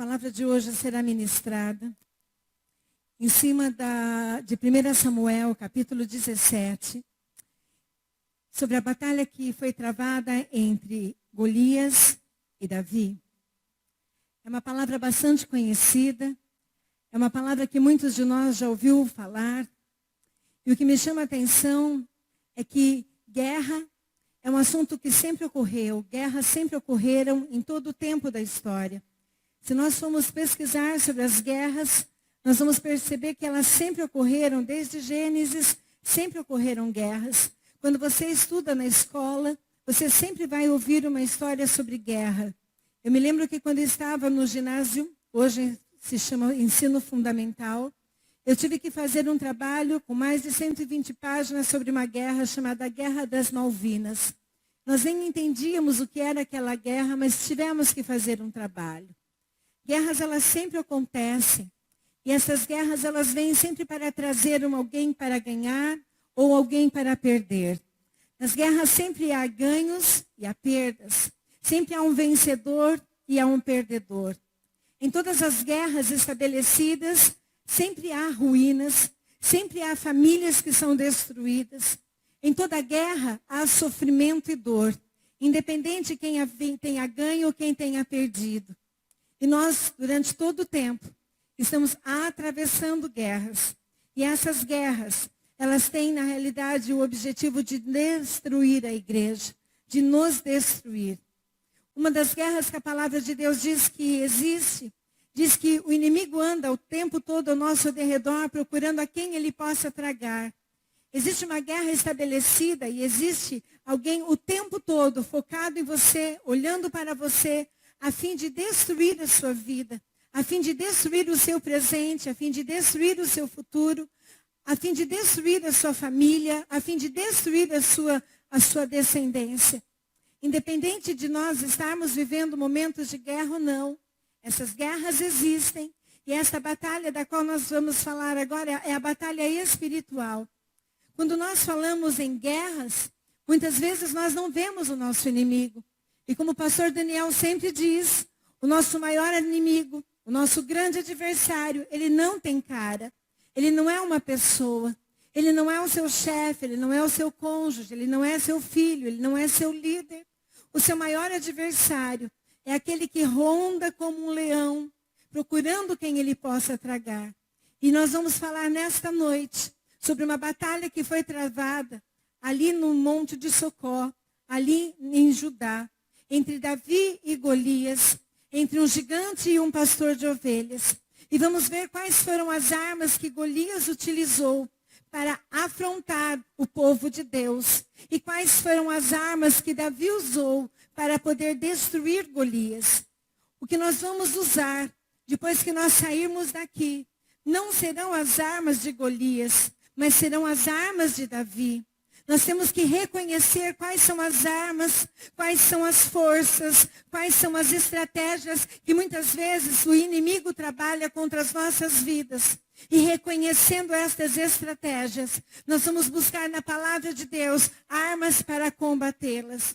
palavra de hoje será ministrada em cima de 1 Samuel, capítulo 17, sobre a batalha que foi travada entre Golias e Davi. É uma palavra bastante conhecida, é uma palavra que muitos de nós já ouviu falar, e o que me chama a atenção é que guerra é um assunto que sempre ocorreu, guerras sempre ocorreram em todo o tempo da história. Se nós formos pesquisar sobre as guerras, nós vamos perceber que elas sempre ocorreram, desde Gênesis, sempre ocorreram guerras. Quando você estuda na escola, você sempre vai ouvir uma história sobre guerra. Eu me lembro que quando eu estava no ginásio, hoje se chama ensino fundamental, eu tive que fazer um trabalho com mais de 120 páginas sobre uma guerra chamada Guerra das Malvinas. Nós nem entendíamos o que era aquela guerra, mas tivemos que fazer um trabalho. Guerras, elas sempre acontecem. E essas guerras, elas vêm sempre para trazer alguém para ganhar ou alguém para perder. Nas guerras sempre há ganhos e há perdas. Sempre há um vencedor e há um perdedor. Em todas as guerras estabelecidas, sempre há ruínas, sempre há famílias que são destruídas. Em toda guerra há sofrimento e dor, independente de quem tenha ganho ou quem tenha perdido. E nós, durante todo o tempo, estamos atravessando guerras. E essas guerras, elas têm, na realidade, o objetivo de destruir a igreja, de nos destruir. Uma das guerras que a palavra de Deus diz que existe, diz que o inimigo anda o tempo todo ao nosso derredor, procurando a quem ele possa tragar. Existe uma guerra estabelecida e existe alguém o tempo todo focado em você, olhando para você, a fim de destruir a sua vida, a fim de destruir o seu presente, a fim de destruir o seu futuro, a fim de destruir a sua família, a fim de destruir a sua descendência. Independente de nós estarmos vivendo momentos de guerra ou não, essas guerras existem, e esta batalha da qual nós vamos falar agora é a batalha espiritual. Quando nós falamos em guerras, muitas vezes nós não vemos o nosso inimigo. E como o pastor Daniel sempre diz, o nosso maior inimigo, o nosso grande adversário, ele não tem cara. Ele não é uma pessoa. Ele não é o seu chefe, ele não é o seu cônjuge, ele não é seu filho, ele não é seu líder. O seu maior adversário é aquele que ronda como um leão, procurando quem ele possa tragar. E nós vamos falar nesta noite sobre uma batalha que foi travada ali no Monte de Socó, ali em Judá, entre Davi e Golias, entre um gigante e um pastor de ovelhas. E vamos ver quais foram as armas que Golias utilizou para afrontar o povo de Deus. E quais foram as armas que Davi usou para poder destruir Golias. O que nós vamos usar depois que nós sairmos daqui não serão as armas de Golias, mas serão as armas de Davi. Nós temos que reconhecer quais são as armas, quais são as forças, quais são as estratégias que muitas vezes o inimigo trabalha contra as nossas vidas. E reconhecendo estas estratégias, nós vamos buscar na palavra de Deus armas para combatê-las.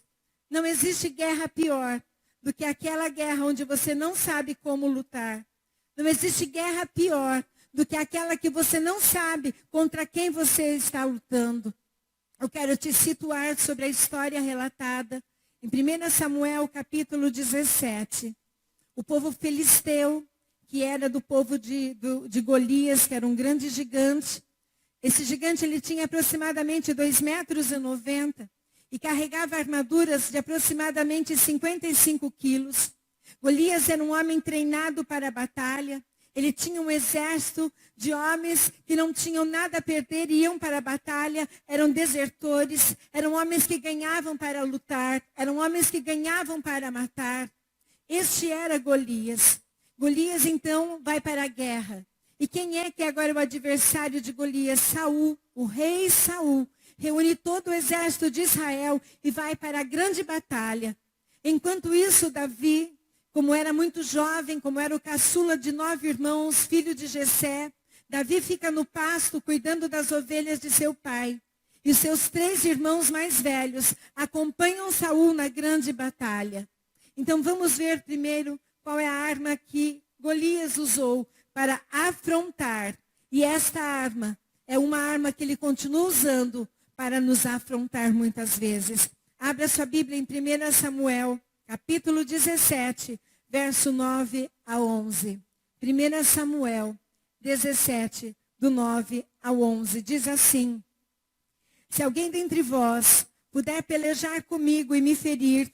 Não existe guerra pior do que aquela guerra onde você não sabe como lutar. Não existe guerra pior do que aquela que você não sabe contra quem você está lutando. Eu quero te situar sobre a história relatada em 1 Samuel, capítulo 17. O povo filisteu, que era do povo de Golias, que era um grande gigante. Esse gigante ele tinha aproximadamente 2,90 metros e carregava armaduras de aproximadamente 55 quilos. Golias era um homem treinado para a batalha. Ele tinha um exército de homens que não tinham nada a perder e iam para a batalha. Eram desertores, eram homens que ganhavam para lutar, eram homens que ganhavam para matar. Este era Golias. Golias, então, vai para a guerra. E quem é que agora é o adversário de Golias? Saul, o rei Saul. Reúne todo o exército de Israel e vai para a grande batalha. Enquanto isso, Davi, como era muito jovem, como era o caçula de 9 irmãos, filho de Jessé, Davi fica no pasto cuidando das ovelhas de seu pai. E os seus 3 irmãos mais velhos acompanham Saul na grande batalha. Então vamos ver primeiro qual é a arma que Golias usou para afrontar. E esta arma é uma arma que ele continua usando para nos afrontar muitas vezes. Abra sua Bíblia em 1 Samuel, capítulo 17, verso 9 a 11. 1 Samuel 17, do 9 ao 11. Diz assim: se alguém dentre vós puder pelejar comigo e me ferir,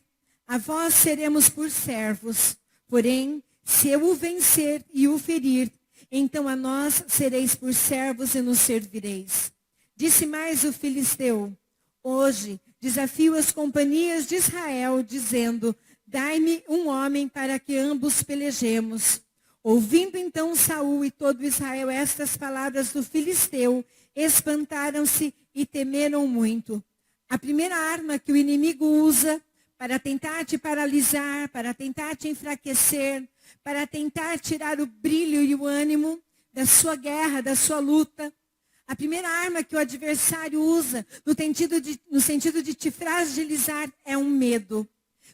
a vós seremos por servos. Porém, se eu o vencer e o ferir, então a nós sereis por servos e nos servireis. Disse mais o filisteu: hoje desafio as companhias de Israel, dizendo: dai-me um homem para que ambos pelejemos. Ouvindo então Saul e todo Israel estas palavras do filisteu, espantaram-se e temeram muito. A primeira arma que o inimigo usa para tentar te paralisar, para tentar te enfraquecer, para tentar tirar o brilho e o ânimo da sua guerra, da sua luta. A primeira arma que o adversário usa no sentido de te fragilizar é um medo.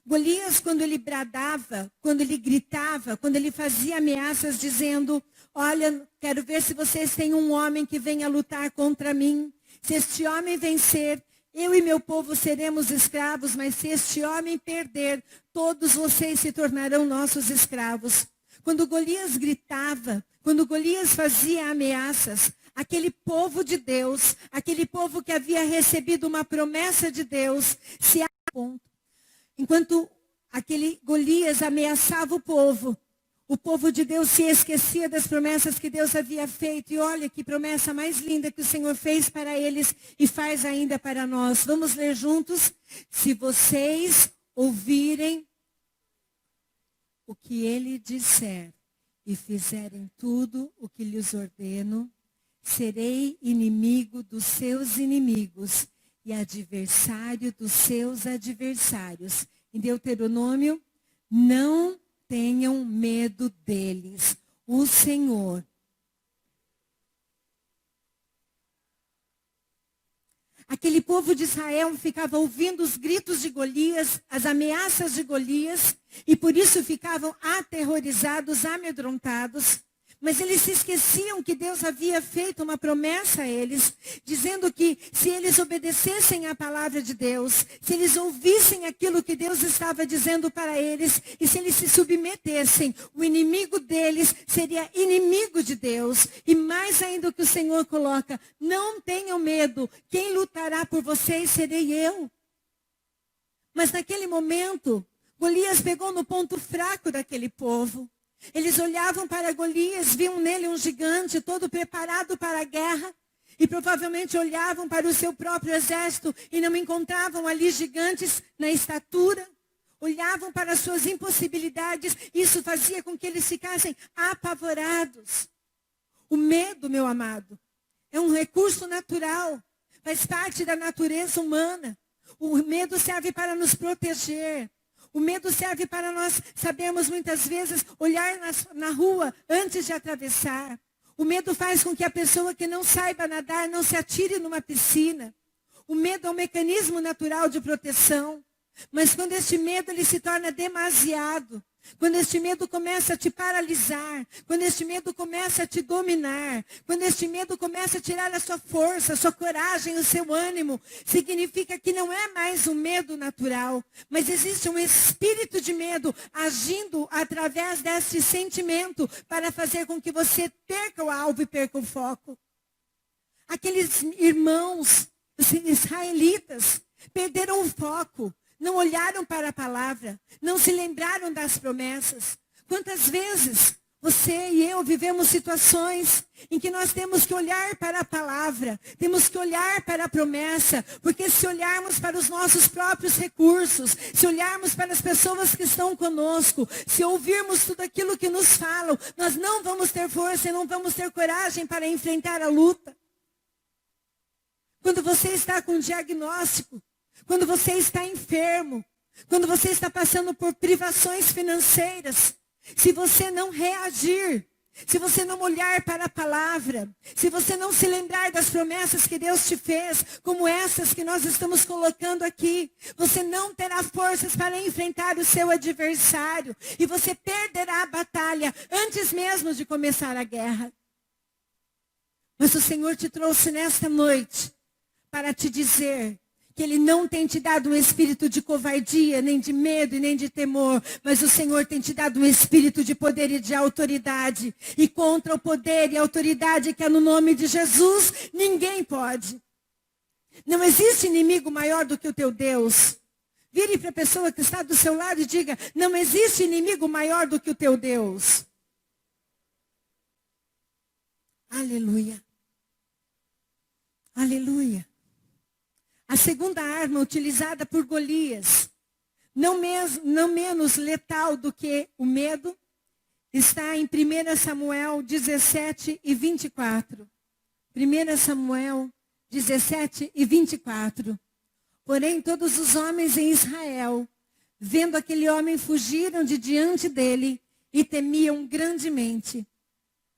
Golias, quando ele bradava, quando ele gritava, quando ele fazia ameaças dizendo: olha, quero ver se vocês têm um homem que venha lutar contra mim. Se este homem vencer, eu e meu povo seremos escravos, mas se este homem perder, todos vocês se tornarão nossos escravos. Quando Golias gritava, quando Golias fazia ameaças, aquele povo de Deus, aquele povo que havia recebido uma promessa de Deus, se apontou. Enquanto aquele Golias ameaçava o povo de Deus se esquecia das promessas que Deus havia feito. E olha que promessa mais linda que o Senhor fez para eles e faz ainda para nós. Vamos ler juntos? Se vocês ouvirem o que ele disser e fizerem tudo o que lhes ordeno, serei inimigo dos seus inimigos e adversário dos seus adversários. Em Deuteronômio, não tenham medo deles. O Senhor. Aquele povo de Israel ficava ouvindo os gritos de Golias, as ameaças de Golias, e por isso ficavam aterrorizados, amedrontados. Mas eles se esqueciam que Deus havia feito uma promessa a eles, dizendo que se eles obedecessem à palavra de Deus, se eles ouvissem aquilo que Deus estava dizendo para eles, e se eles se submetessem, o inimigo deles seria inimigo de Deus. E mais ainda o que o Senhor coloca: não tenham medo, quem lutará por vocês serei eu. Mas naquele momento, Golias pegou no ponto fraco daquele povo. Eles olhavam para Golias, viam nele um gigante todo preparado para a guerra. E provavelmente olhavam para o seu próprio exército e não encontravam ali gigantes na estatura. Olhavam para as suas impossibilidades. Isso fazia com que eles ficassem apavorados. O medo, meu amado, é um recurso natural. Faz parte da natureza humana. O medo serve para nos proteger. O medo serve para nós sabermos muitas vezes olhar na rua antes de atravessar. O medo faz com que a pessoa que não saiba nadar não se atire numa piscina. O medo é um mecanismo natural de proteção. Mas quando este medo ele se torna demasiado, quando este medo começa a te paralisar, quando este medo começa a te dominar, quando este medo começa a tirar a sua força, a sua coragem, o seu ânimo, significa que não é mais um medo natural, mas existe um espírito de medo agindo através deste sentimento para fazer com que você perca o alvo e perca o foco. Aqueles irmãos, os israelitas, perderam o foco. Não olharam para a palavra, não se lembraram das promessas. Quantas vezes você e eu vivemos situações em que nós temos que olhar para a palavra, temos que olhar para a promessa, porque se olharmos para os nossos próprios recursos, se olharmos para as pessoas que estão conosco, se ouvirmos tudo aquilo que nos falam, nós não vamos ter força e não vamos ter coragem para enfrentar a luta. Quando você está com um diagnóstico, quando você está enfermo, quando você está passando por privações financeiras, se você não reagir, se você não olhar para a palavra, se você não se lembrar das promessas que Deus te fez, como essas que nós estamos colocando aqui, você não terá forças para enfrentar o seu adversário e você perderá a batalha antes mesmo de começar a guerra. Mas o Senhor te trouxe nesta noite para te dizer que Ele não tem te dado um espírito de covardia, nem de medo e nem de temor, mas o Senhor tem te dado um espírito de poder e de autoridade. E contra o poder e a autoridade que é no nome de Jesus, ninguém pode. Não existe inimigo maior do que o teu Deus. Vire para a pessoa que está do seu lado e diga, não existe inimigo maior do que o teu Deus. Aleluia. Aleluia. A segunda arma utilizada por Golias, não menos letal do que o medo, está em 1 Samuel 17 e 24. 1 Samuel 17 e 24. Porém, todos os homens em Israel, vendo aquele homem, fugiram de diante dele e temiam grandemente.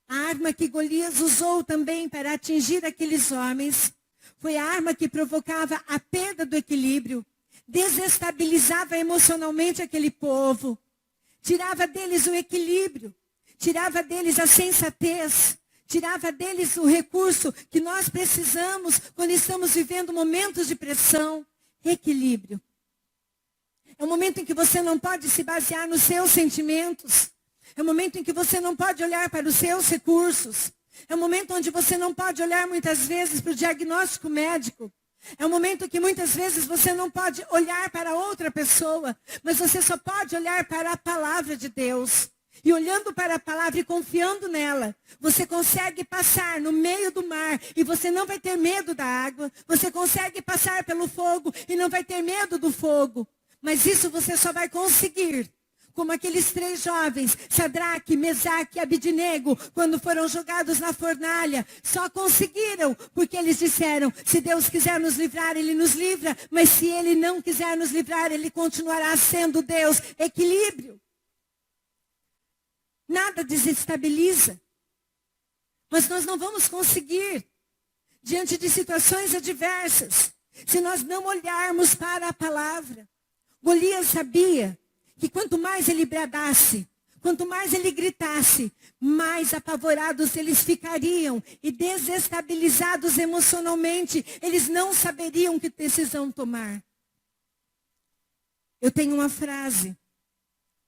A arma que Golias usou também para atingir aqueles homens foi a arma que provocava a perda do equilíbrio, desestabilizava emocionalmente aquele povo, tirava deles o equilíbrio, tirava deles a sensatez, tirava deles o recurso que nós precisamos quando estamos vivendo momentos de pressão, equilíbrio. É um momento em que você não pode se basear nos seus sentimentos, é um momento em que você não pode olhar para os seus recursos. É um momento onde você não pode olhar muitas vezes para o diagnóstico médico. É um momento que muitas vezes você não pode olhar para outra pessoa, mas você só pode olhar para a palavra de Deus. E olhando para a palavra e confiando nela, você consegue passar no meio do mar e você não vai ter medo da água. Você consegue passar pelo fogo e não vai ter medo do fogo. Mas isso você só vai conseguir como aqueles 3 jovens, Sadraque, Mesaque e Abidnego, quando foram jogados na fornalha, só conseguiram, porque eles disseram, se Deus quiser nos livrar, Ele nos livra, mas se Ele não quiser nos livrar, Ele continuará sendo Deus. Equilíbrio. Nada desestabiliza. Mas nós não vamos conseguir, diante de situações adversas, se nós não olharmos para a palavra. Golias sabia que quanto mais ele bradasse, quanto mais ele gritasse, mais apavorados eles ficariam e desestabilizados emocionalmente. Eles não saberiam que decisão tomar. Eu tenho uma frase,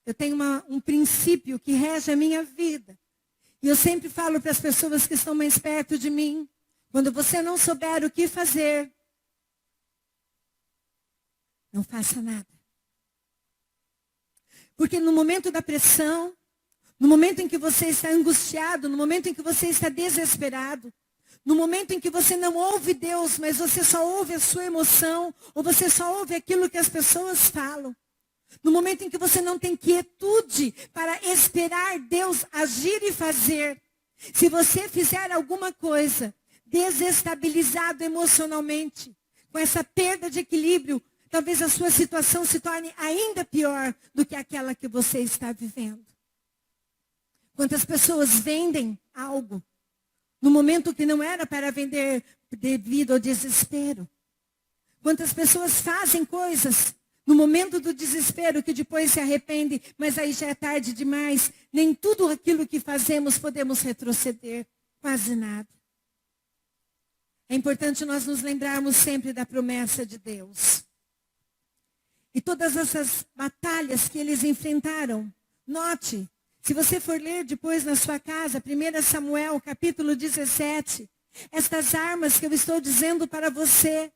eu tenho um princípio que rege a minha vida. E eu sempre falo para as pessoas que estão mais perto de mim, quando você não souber o que fazer, não faça nada. Porque no momento da pressão, no momento em que você está angustiado, no momento em que você está desesperado, no momento em que você não ouve Deus, mas você só ouve a sua emoção, ou você só ouve aquilo que as pessoas falam, no momento em que você não tem quietude para esperar Deus agir e fazer, se você fizer alguma coisa desestabilizado emocionalmente, com essa perda de equilíbrio, talvez a sua situação se torne ainda pior do que aquela que você está vivendo. Quantas pessoas vendem algo no momento que não era para vender devido ao desespero? Quantas pessoas fazem coisas no momento do desespero que depois se arrependem, mas aí já é tarde demais. Nem tudo aquilo que fazemos podemos retroceder, quase nada. É importante nós nos lembrarmos sempre da promessa de Deus. E todas essas batalhas que eles enfrentaram, note, se você for ler depois na sua casa, 1 Samuel, capítulo 17, estas armas que eu estou dizendo para você,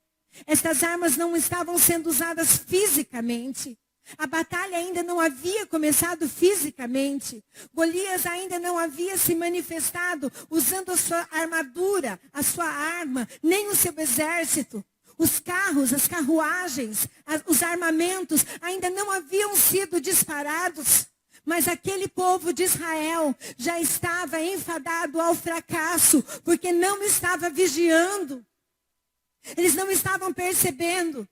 estas armas não estavam sendo usadas fisicamente. A batalha ainda não havia começado fisicamente. Golias ainda não havia se manifestado usando a sua armadura, a sua arma, nem o seu exército. Os carros, as carruagens, os armamentos ainda não haviam sido disparados. Mas aquele povo de Israel já estava enfadado ao fracasso, porque não estava vigiando. Eles não estavam percebendo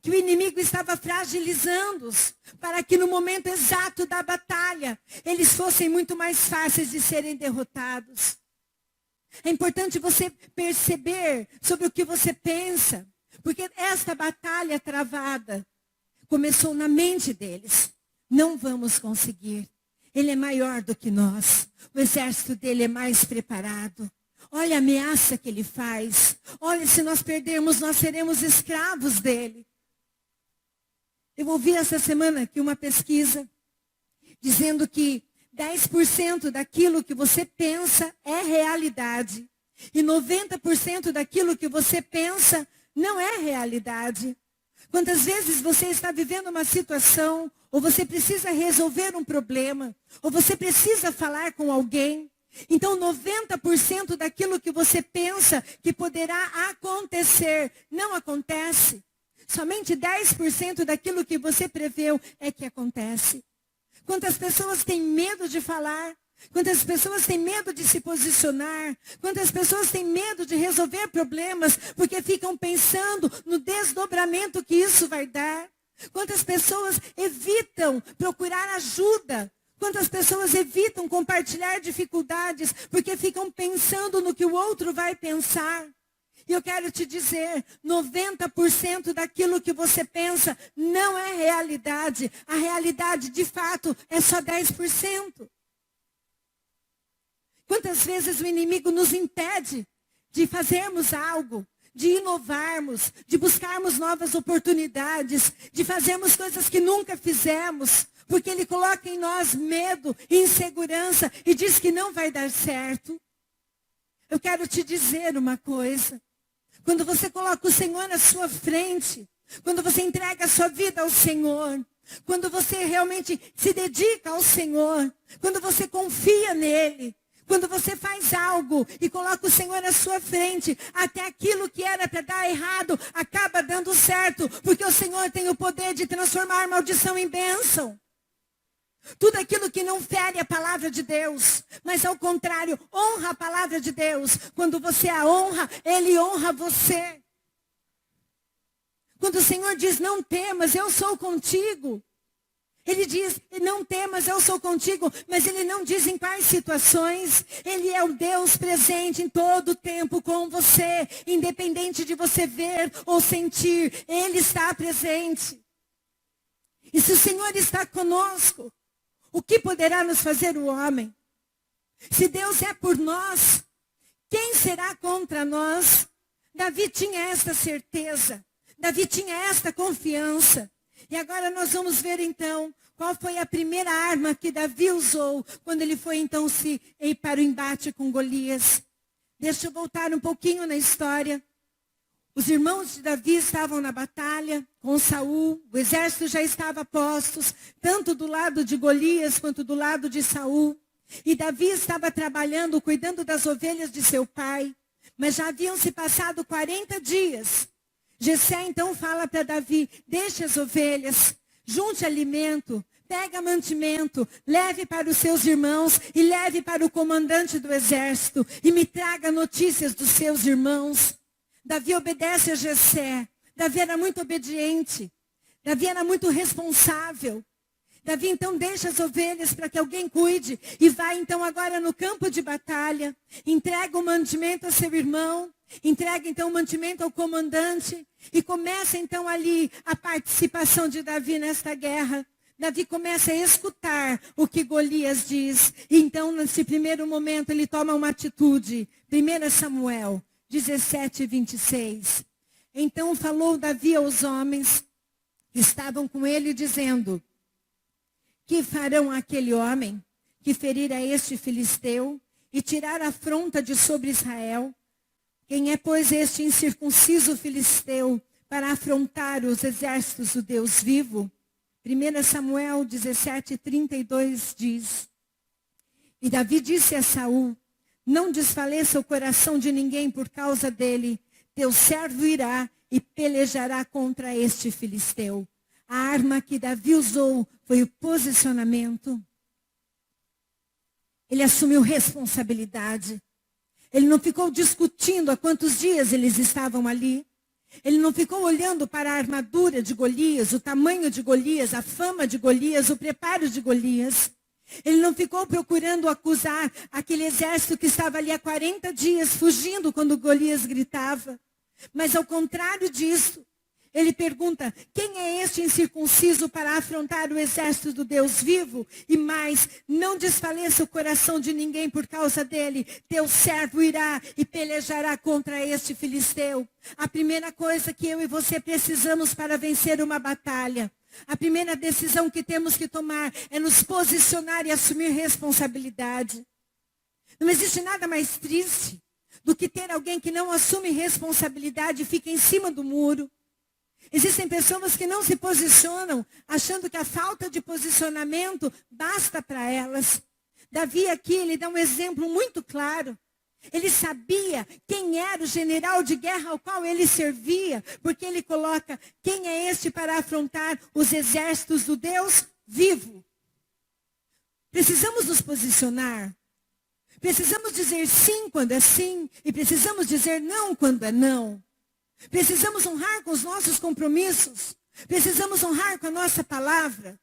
que o inimigo estava fragilizando-os, para que no momento exato da batalha, eles fossem muito mais fáceis de serem derrotados. É importante você perceber sobre o que você pensa, porque esta batalha travada começou na mente deles. Não vamos conseguir. Ele é maior do que nós. O exército dele é mais preparado. Olha a ameaça que ele faz. Olha, se nós perdermos, nós seremos escravos dele. Eu ouvi essa semana aqui uma pesquisa dizendo que 10% daquilo que você pensa é realidade. E 90% daquilo que você pensa não é realidade. Quantas vezes você está vivendo uma situação, ou você precisa resolver um problema, ou você precisa falar com alguém. Então 90% daquilo que você pensa que poderá acontecer, não acontece. Somente 10% daquilo que você preveu é que acontece. Quantas pessoas têm medo de falar? Quantas pessoas têm medo de se posicionar? Quantas pessoas têm medo de resolver problemas porque ficam pensando no desdobramento que isso vai dar? Quantas pessoas evitam procurar ajuda? Quantas pessoas evitam compartilhar dificuldades porque ficam pensando no que o outro vai pensar? E eu quero te dizer, 90% daquilo que você pensa não é realidade. A realidade, de fato, é só 10%. Quantas vezes o inimigo nos impede de fazermos algo, de inovarmos, de buscarmos novas oportunidades, de fazermos coisas que nunca fizemos, porque ele coloca em nós medo e insegurança e diz que não vai dar certo. Eu quero te dizer uma coisa. Quando você coloca o Senhor na sua frente, quando você entrega a sua vida ao Senhor, quando você realmente se dedica ao Senhor, quando você confia nele, quando você faz algo e coloca o Senhor na sua frente, até aquilo que era para dar errado, acaba dando certo, porque o Senhor tem o poder de transformar maldição em bênção. Tudo aquilo que não fere a palavra de Deus, mas ao contrário, honra a palavra de Deus. Quando você a honra, Ele honra você. Quando o Senhor diz, não temas, eu sou contigo. Ele diz, não temas, eu sou contigo, mas Ele não diz em quais situações. Ele é o Deus presente em todo o tempo com você, independente de você ver ou sentir, Ele está presente. E se o Senhor está conosco, o que poderá nos fazer o homem? Se Deus é por nós, quem será contra nós? Davi tinha esta certeza, Davi tinha esta confiança. E agora nós vamos ver então qual foi a primeira arma que Davi usou quando ele foi então ir para o embate com Golias. Deixa eu voltar um pouquinho na história. Os irmãos de Davi estavam na batalha com Saul, o exército já estava a postos, tanto do lado de Golias quanto do lado de Saul. E Davi estava trabalhando, cuidando das ovelhas de seu pai, mas já haviam se passado 40 dias. Jessé então fala para Davi, deixe as ovelhas, junte alimento, pega mantimento, leve para os seus irmãos e leve para o comandante do exército e me traga notícias dos seus irmãos. Davi obedece a Jessé. Davi era muito obediente. Davi era muito responsável. Davi então deixa as ovelhas para que alguém cuide e vai então agora no campo de batalha. Entrega o mantimento a seu irmão. Entrega então o mantimento ao comandante. E começa então ali a participação de Davi nesta guerra. Davi começa a escutar o que Golias diz. E então nesse primeiro momento ele toma uma atitude. 1 Samuel 17:26. Então falou Davi aos homens que estavam com ele, dizendo, que farão aquele homem que ferir a este filisteu e tirar a afronta de sobre Israel? Quem é, pois, este incircunciso filisteu para afrontar os exércitos do Deus vivo? 1 Samuel 17:32 diz, e Davi disse a Saul, não desfaleça o coração de ninguém por causa dele. Teu servo irá e pelejará contra este filisteu. A arma que Davi usou foi o posicionamento. Ele assumiu responsabilidade. Ele não ficou discutindo há quantos dias eles estavam ali. Ele não ficou olhando para a armadura de Golias, o tamanho de Golias, a fama de Golias, o preparo de Golias. Ele não ficou procurando acusar aquele exército que estava ali há 40 dias, fugindo quando Golias gritava. Mas ao contrário disso, ele pergunta: quem é este incircunciso para afrontar o exército do Deus vivo? E mais, não desfaleça o coração de ninguém por causa dele. Teu servo irá e pelejará contra este filisteu. A primeira coisa que eu e você precisamos para vencer uma batalha, a primeira decisão que temos que tomar é nos posicionar e assumir responsabilidade. Não existe nada mais triste do que ter alguém que não assume responsabilidade e fica em cima do muro. Existem pessoas que não se posicionam, achando que a falta de posicionamento basta para elas. Davi aqui, ele dá um exemplo muito claro. Ele sabia quem era o general de guerra ao qual ele servia, porque ele coloca: quem é este para afrontar os exércitos do Deus vivo? Precisamos nos posicionar. Precisamos dizer sim quando é sim, e precisamos dizer não quando é não. Precisamos honrar com os nossos compromissos. Precisamos honrar com a nossa palavra.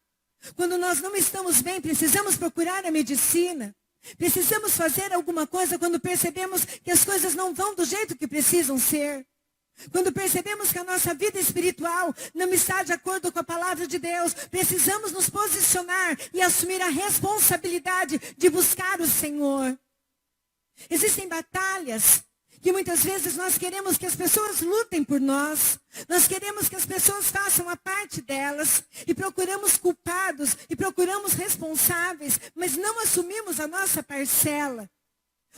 Quando nós não estamos bem, precisamos procurar a medicina. Precisamos fazer alguma coisa quando percebemos que as coisas não vão do jeito que precisam ser. Quando percebemos que a nossa vida espiritual não está de acordo com a palavra de Deus, precisamos nos posicionar e assumir a responsabilidade de buscar o Senhor. Existem batalhas que muitas vezes nós queremos que as pessoas lutem por nós. Nós queremos que as pessoas façam a parte delas. E procuramos culpados e procuramos responsáveis, mas não assumimos a nossa parcela.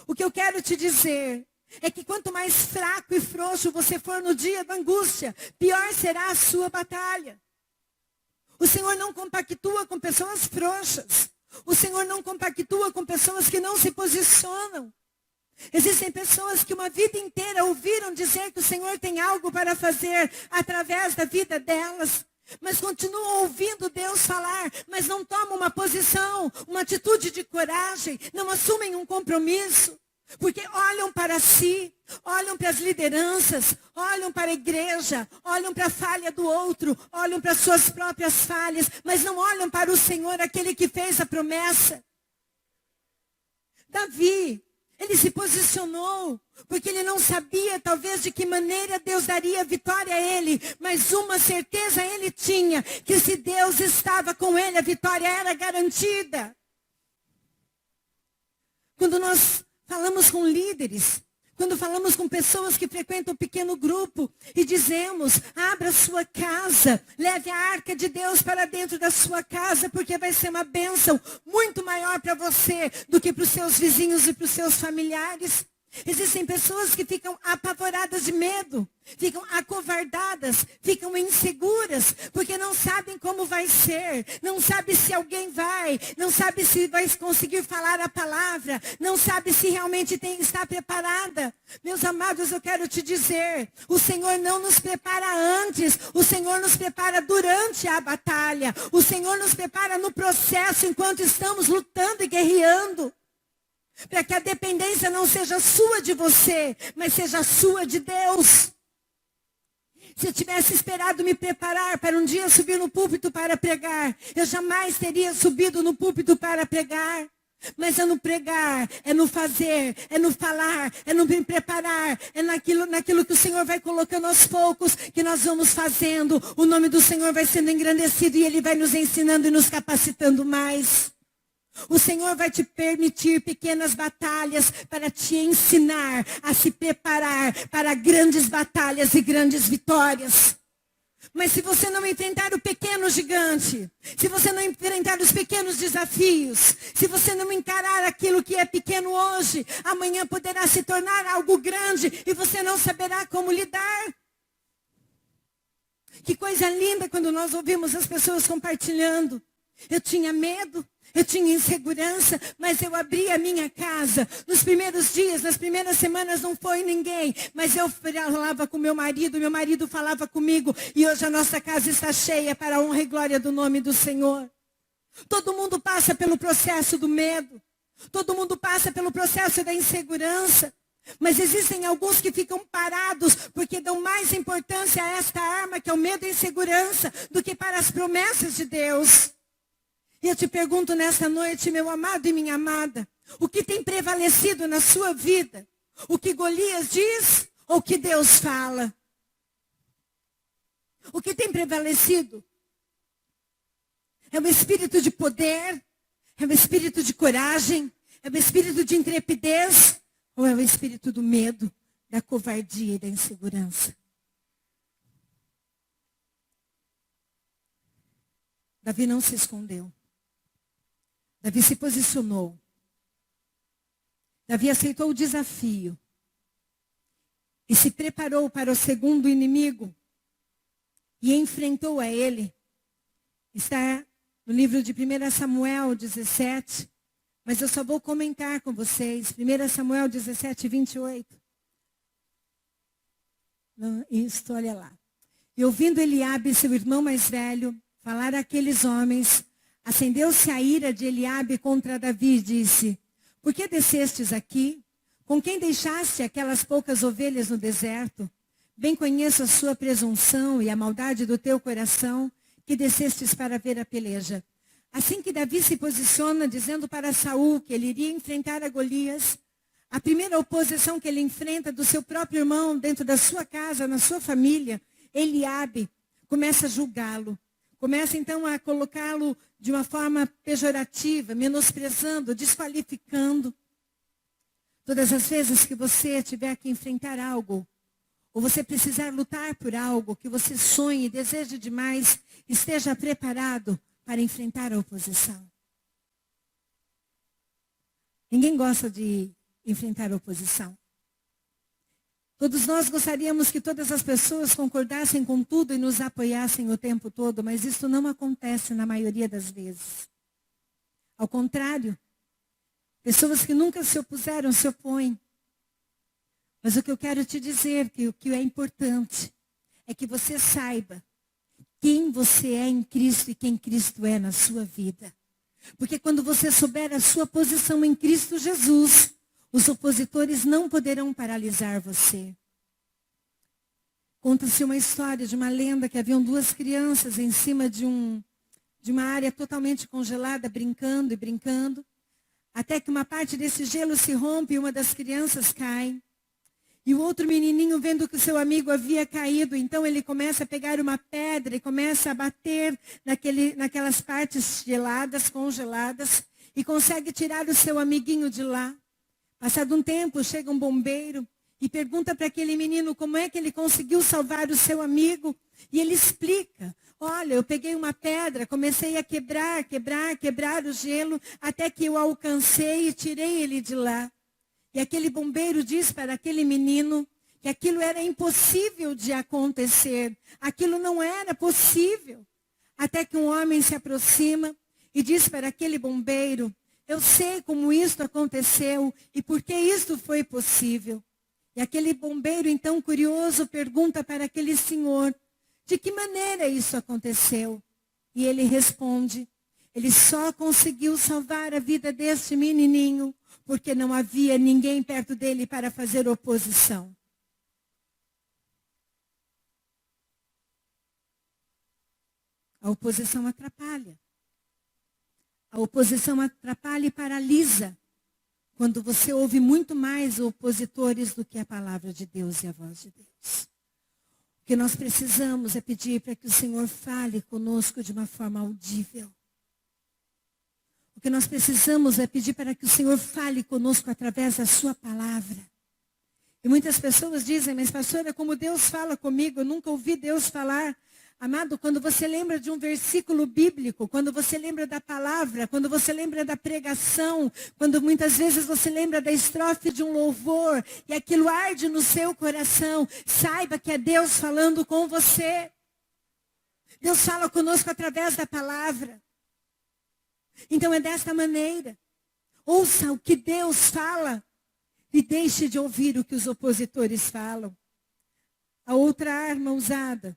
O que eu quero te dizer é que quanto mais fraco e frouxo você for no dia da angústia, pior será a sua batalha. O Senhor não compactua com pessoas frouxas. O Senhor não compactua com pessoas que não se posicionam. Existem pessoas que uma vida inteira ouviram dizer que o Senhor tem algo para fazer através da vida delas, mas continuam ouvindo Deus falar, mas não tomam uma posição, uma atitude de coragem, não assumem um compromisso, porque olham para si, olham para as lideranças, olham para a igreja, olham para a falha do outro, olham para as suas próprias falhas, mas não olham para o Senhor, aquele que fez a promessa. Davi, ele se posicionou, porque ele não sabia talvez de que maneira Deus daria vitória a ele, mas uma certeza ele tinha, que se Deus estava com ele, a vitória era garantida. Quando nós falamos com líderes, quando falamos com pessoas que frequentam um pequeno grupo e dizemos: abra sua casa, leve a arca de Deus para dentro da sua casa, porque vai ser uma bênção muito maior para você do que para os seus vizinhos e para os seus familiares. Existem pessoas que ficam apavoradas de medo, ficam acovardadas, ficam inseguras, porque não sabem como vai ser, não sabe se alguém vai, não sabe se vai conseguir falar a palavra, não sabe se realmente está preparada. Meus amados, eu quero te dizer, o Senhor não nos prepara antes, o Senhor nos prepara durante a batalha, o Senhor nos prepara no processo enquanto estamos lutando e guerreando. Para que a dependência não seja sua de você, mas seja sua de Deus. Se eu tivesse esperado me preparar para um dia subir no púlpito para pregar, eu jamais teria subido no púlpito para pregar. Mas é no pregar, é no fazer, é no falar, é no me preparar, é naquilo que o Senhor vai colocando aos poucos, que nós vamos fazendo. O nome do Senhor vai sendo engrandecido e Ele vai nos ensinando e nos capacitando mais. O Senhor vai te permitir pequenas batalhas para te ensinar a se preparar para grandes batalhas e grandes vitórias. Mas se você não enfrentar o pequeno gigante, se você não enfrentar os pequenos desafios, se você não encarar aquilo que é pequeno hoje, amanhã poderá se tornar algo grande e você não saberá como lidar. Que coisa linda quando nós ouvimos as pessoas compartilhando. Eu tinha medo. Eu tinha insegurança, mas eu abri a minha casa. Nos primeiros dias, nas primeiras semanas não foi ninguém. Mas eu falava com meu marido falava comigo. E hoje a nossa casa está cheia para a honra e glória do nome do Senhor. Todo mundo passa pelo processo do medo. Todo mundo passa pelo processo da insegurança. Mas existem alguns que ficam parados porque dão mais importância a esta arma, que é o medo e a insegurança, do que para as promessas de Deus. E eu te pergunto nesta noite, meu amado e minha amada, o que tem prevalecido na sua vida? O que Golias diz ou o que Deus fala? O que tem prevalecido? É um espírito de poder? É um espírito de coragem? É um espírito de intrepidez? Ou é o espírito do medo, da covardia e da insegurança? Davi não se escondeu. Davi se posicionou. Davi aceitou o desafio. E se preparou para o segundo inimigo. E enfrentou a ele. Está no livro de 1 Samuel 17. Mas eu só vou comentar com vocês. 1 Samuel 17, 28. Isso, olha lá. E ouvindo Eliabe, seu irmão mais velho, falar àqueles homens, acendeu-se a ira de Eliabe contra Davi e disse: por que descestes aqui? Com quem deixaste aquelas poucas ovelhas no deserto? Bem conheço a sua presunção e a maldade do teu coração, que descestes para ver a peleja. Assim que Davi se posiciona, dizendo para Saul que ele iria enfrentar a Golias, a primeira oposição que ele enfrenta do seu próprio irmão, dentro da sua casa, na sua família, Eliabe, começa a julgá-lo. Começa então a colocá-lo de uma forma pejorativa, menosprezando, desqualificando. Todas as vezes que você tiver que enfrentar algo, ou você precisar lutar por algo que você sonhe e deseje demais, esteja preparado para enfrentar a oposição. Ninguém gosta de enfrentar a oposição. Todos nós gostaríamos que todas as pessoas concordassem com tudo e nos apoiassem o tempo todo, mas isso não acontece na maioria das vezes. Ao contrário, pessoas que nunca se opuseram se opõem. Mas o que eu quero te dizer, que o que é importante, é que você saiba quem você é em Cristo e quem Cristo é na sua vida. Porque quando você souber a sua posição em Cristo Jesus, os opositores não poderão paralisar você. Conta-se uma história de uma lenda que haviam duas crianças em cima de uma área totalmente congelada, brincando e brincando, até que uma parte desse gelo se rompe e uma das crianças cai. E o outro menininho, vendo que o seu amigo havia caído, então ele começa a pegar uma pedra e começa a bater naquelas partes geladas, congeladas, e consegue tirar o seu amiguinho de lá. Passado um tempo, chega um bombeiro e pergunta para aquele menino como é que ele conseguiu salvar o seu amigo. E ele explica: olha, eu peguei uma pedra, comecei a quebrar o gelo, até que eu alcancei e tirei ele de lá. E aquele bombeiro diz para aquele menino que aquilo era impossível de acontecer. Aquilo não era possível. Até que um homem se aproxima e diz para aquele bombeiro: eu sei como isto aconteceu e por que isto foi possível. E aquele bombeiro, então, curioso, pergunta para aquele senhor: de que maneira isso aconteceu? E ele responde: ele só conseguiu salvar a vida deste menininho porque não havia ninguém perto dele para fazer oposição. A oposição atrapalha. A oposição atrapalha e paralisa quando você ouve muito mais opositores do que a palavra de Deus e a voz de Deus. O que nós precisamos é pedir para que o Senhor fale conosco de uma forma audível. O que nós precisamos é pedir para que o Senhor fale conosco através da sua palavra. E muitas pessoas dizem: mas pastora, como Deus fala comigo, eu nunca ouvi Deus falar. Amado, quando você lembra de um versículo bíblico, quando você lembra da palavra, quando você lembra da pregação, quando muitas vezes você lembra da estrofe de um louvor, e aquilo arde no seu coração, saiba que é Deus falando com você. Deus fala conosco através da palavra. Então é desta maneira. Ouça o que Deus fala e deixe de ouvir o que os opositores falam. A outra arma usada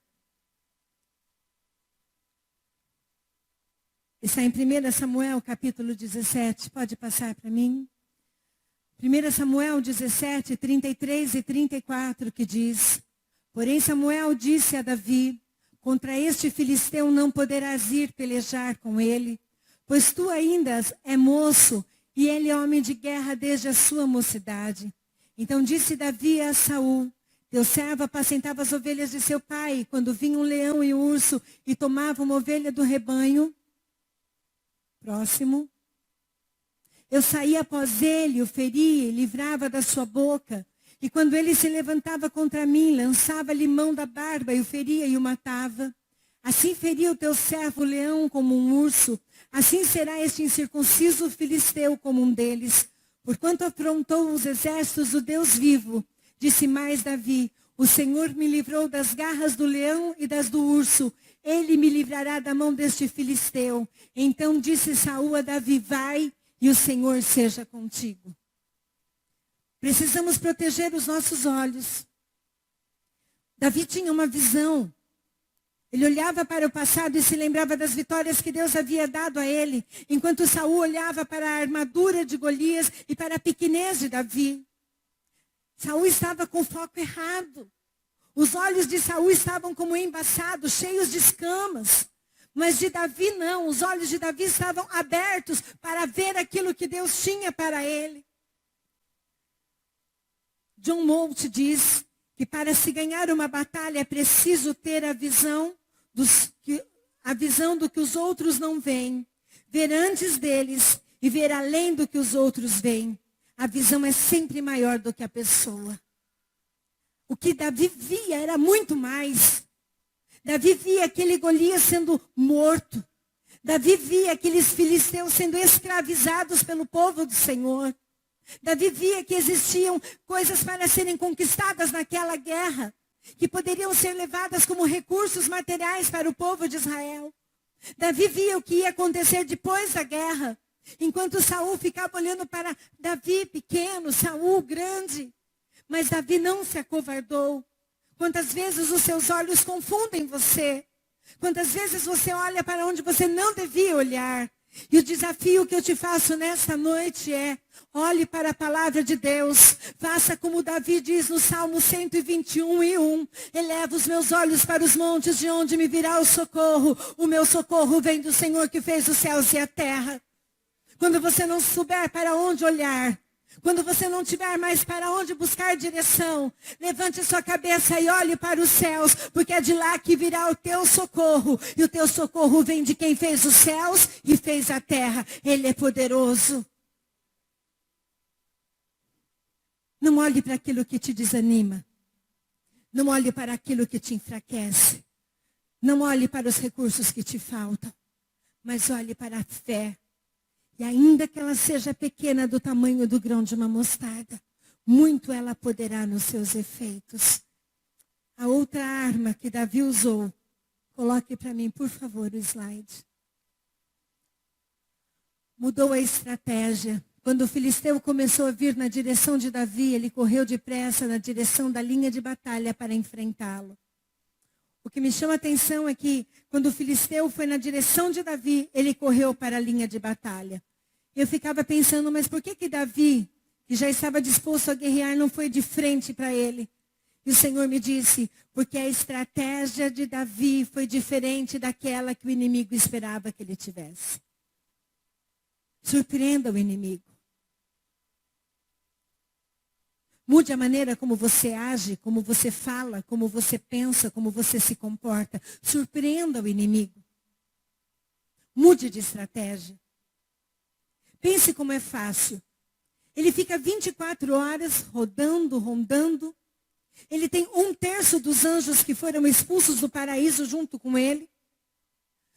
está em 1 Samuel, capítulo 17. Pode passar para mim? 1 Samuel 17, 33 e 34, que diz: Porém Samuel disse a Davi: Contra este filisteu não poderás ir pelejar com ele, pois tu ainda é moço, e ele é homem de guerra desde a sua mocidade. Então disse Davi a Saul: Teu servo apacentava as ovelhas de seu pai, e quando vinha um leão e um urso e tomava uma ovelha do rebanho, próximo, eu saía após ele, o feria e livrava da sua boca. E quando ele se levantava contra mim, lançava-lhe mão da barba e o feria e o matava. Assim feria o teu servo o leão como um urso. Assim será este incircunciso filisteu como um deles. Porquanto afrontou os exércitos do Deus vivo, disse mais Davi: O Senhor me livrou das garras do leão e das do urso. Ele me livrará da mão deste filisteu. Então disse Saul a Davi: Vai, e o Senhor seja contigo. Precisamos proteger os nossos olhos. Davi tinha uma visão. Ele olhava para o passado e se lembrava das vitórias que Deus havia dado a ele, enquanto Saul olhava para a armadura de Golias e para a pequenez de Davi. Saul estava com o foco errado. Os olhos de Saul estavam como embaçados, cheios de escamas. Mas de Davi não, os olhos de Davi estavam abertos para ver aquilo que Deus tinha para ele. John Moult diz que para se ganhar uma batalha é preciso ter a visão do que os outros não veem, ver antes deles e ver além do que os outros veem. A visão é sempre maior do que a pessoa. O que Davi via era muito mais. Davi via aquele Golias sendo morto. Davi via aqueles filisteus sendo escravizados pelo povo do Senhor. Davi via que existiam coisas para serem conquistadas naquela guerra, que poderiam ser levadas como recursos materiais para o povo de Israel. Davi via o que ia acontecer depois da guerra, enquanto Saul ficava olhando para Davi pequeno, Saul grande. Mas Davi não se acovardou. Quantas vezes os seus olhos confundem você? Quantas vezes você olha para onde você não devia olhar? E o desafio que eu te faço nesta noite é: olhe para a palavra de Deus. Faça como Davi diz no Salmo 121:1. Eleva os meus olhos para os montes, de onde me virá o socorro. O meu socorro vem do Senhor que fez os céus e a terra. Quando você não souber para onde olhar, quando você não tiver mais para onde buscar direção, levante a sua cabeça e olhe para os céus, porque é de lá que virá o teu socorro. E o teu socorro vem de quem fez os céus e fez a terra. Ele é poderoso. Não olhe para aquilo que te desanima. Não olhe para aquilo que te enfraquece. Não olhe para os recursos que te faltam. Mas olhe para a fé. E ainda que ela seja pequena, do tamanho do grão de uma mostarda, muito ela poderá nos seus efeitos. A outra arma que Davi usou, coloque para mim, por favor, o slide. Mudou a estratégia. Quando o filisteu começou a vir na direção de Davi, ele correu depressa na direção da linha de batalha para enfrentá-lo. O que me chama a atenção é que, quando o filisteu foi na direção de Davi, ele correu para a linha de batalha. Eu ficava pensando, mas por que Davi, que já estava disposto a guerrear, não foi de frente para ele? E o Senhor me disse: porque a estratégia de Davi foi diferente daquela que o inimigo esperava que ele tivesse. Surpreenda o inimigo. Mude a maneira como você age, como você fala, como você pensa, como você se comporta. Surpreenda o inimigo. Mude de estratégia. Pense como é fácil. Ele fica 24 horas rodando, rondando. Ele tem 1/3 dos anjos que foram expulsos do paraíso junto com ele.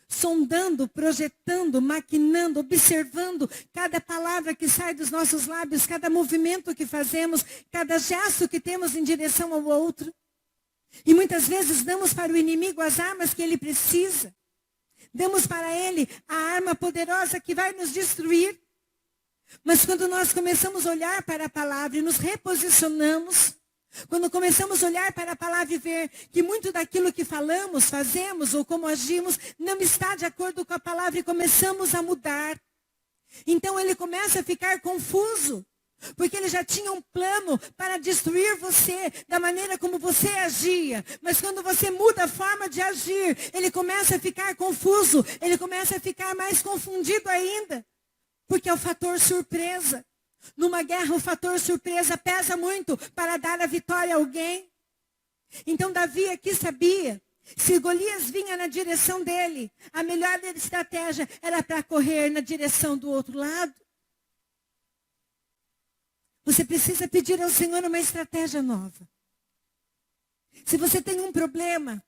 Sondando, projetando, maquinando, observando cada palavra que sai dos nossos lábios, cada movimento que fazemos, cada gesto que temos em direção ao outro. E muitas vezes damos para o inimigo as armas que ele precisa. Damos para ele a arma poderosa que vai nos destruir. Mas quando nós começamos a olhar para a palavra e nos reposicionamos, quando começamos a olhar para a palavra e ver que muito daquilo que falamos, fazemos ou como agimos não está de acordo com a palavra e começamos a mudar, então ele começa a ficar confuso. Porque ele já tinha um plano para destruir você da maneira como você agia. Mas quando você muda a forma de agir, ele começa a ficar confuso, ele começa a ficar mais confundido ainda. Porque é o fator surpresa. Numa guerra, o fator surpresa pesa muito para dar a vitória a alguém. Então Davi aqui sabia, se Golias vinha na direção dele, a melhor estratégia era para correr na direção do outro lado. Você precisa pedir ao Senhor uma estratégia nova. Se você tem um problema,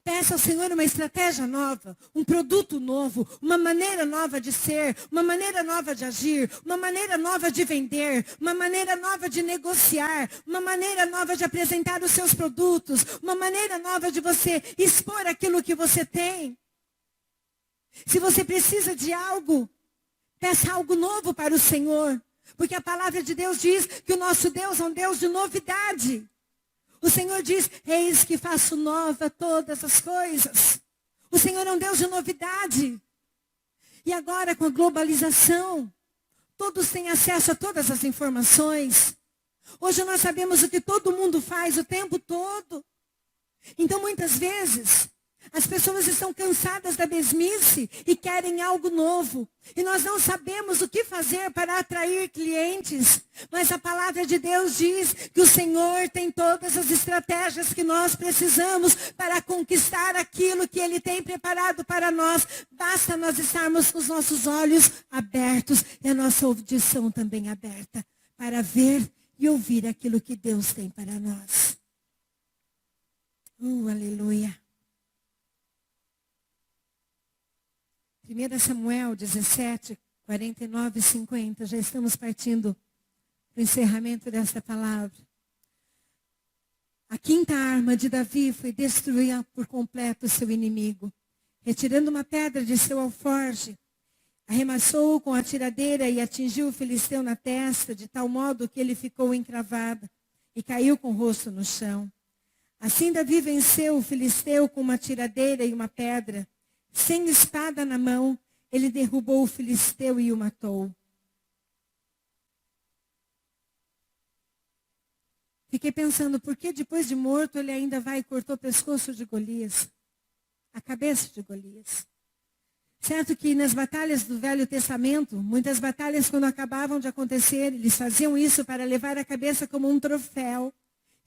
peça ao Senhor uma estratégia nova, um produto novo, uma maneira nova de ser, uma maneira nova de agir, uma maneira nova de vender, uma maneira nova de negociar, uma maneira nova de apresentar os seus produtos, uma maneira nova de você expor aquilo que você tem. Se você precisa de algo, peça algo novo para o Senhor. Porque a palavra de Deus diz que o nosso Deus é um Deus de novidade. O Senhor diz, eis que faço nova todas as coisas. O Senhor é um Deus de novidade. E agora com a globalização, todos têm acesso a todas as informações. Hoje nós sabemos o que todo mundo faz o tempo todo. Então muitas vezes, as pessoas estão cansadas da mesmice e querem algo novo. E nós não sabemos o que fazer para atrair clientes. Mas a palavra de Deus diz que o Senhor tem todas as estratégias que nós precisamos para conquistar aquilo que Ele tem preparado para nós. Basta nós estarmos com os nossos olhos abertos e a nossa audição também aberta para ver e ouvir aquilo que Deus tem para nós. Aleluia. 1 Samuel 17, 49 e 50. Já estamos partindo para o encerramento desta palavra. A quinta arma de Davi foi destruir por completo o seu inimigo. Retirando uma pedra de seu alforje, arremessou-o com a tiradeira e atingiu o filisteu na testa, de tal modo que ele ficou encravado e caiu com o rosto no chão. Assim Davi venceu o filisteu com uma tiradeira e uma pedra. Sem espada na mão, ele derrubou o filisteu e o matou. Fiquei pensando, por que depois de morto ele ainda vai e cortou o pescoço de Golias? A cabeça de Golias. Certo que nas batalhas do Velho Testamento, muitas batalhas quando acabavam de acontecer, eles faziam isso para levar a cabeça como um troféu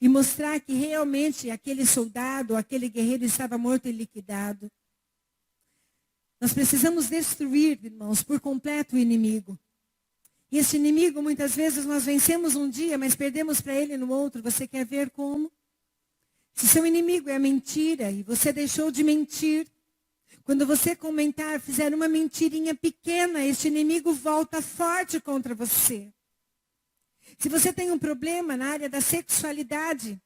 e mostrar que realmente aquele soldado, aquele guerreiro estava morto e liquidado. Nós precisamos destruir, irmãos, por completo o inimigo. E esse inimigo, muitas vezes, nós vencemos um dia, mas perdemos para ele no outro. Você quer ver como? Se seu inimigo é a mentira e você deixou de mentir, quando você comentar, fizer uma mentirinha pequena, este inimigo volta forte contra você. Se você tem um problema na área da sexualidade,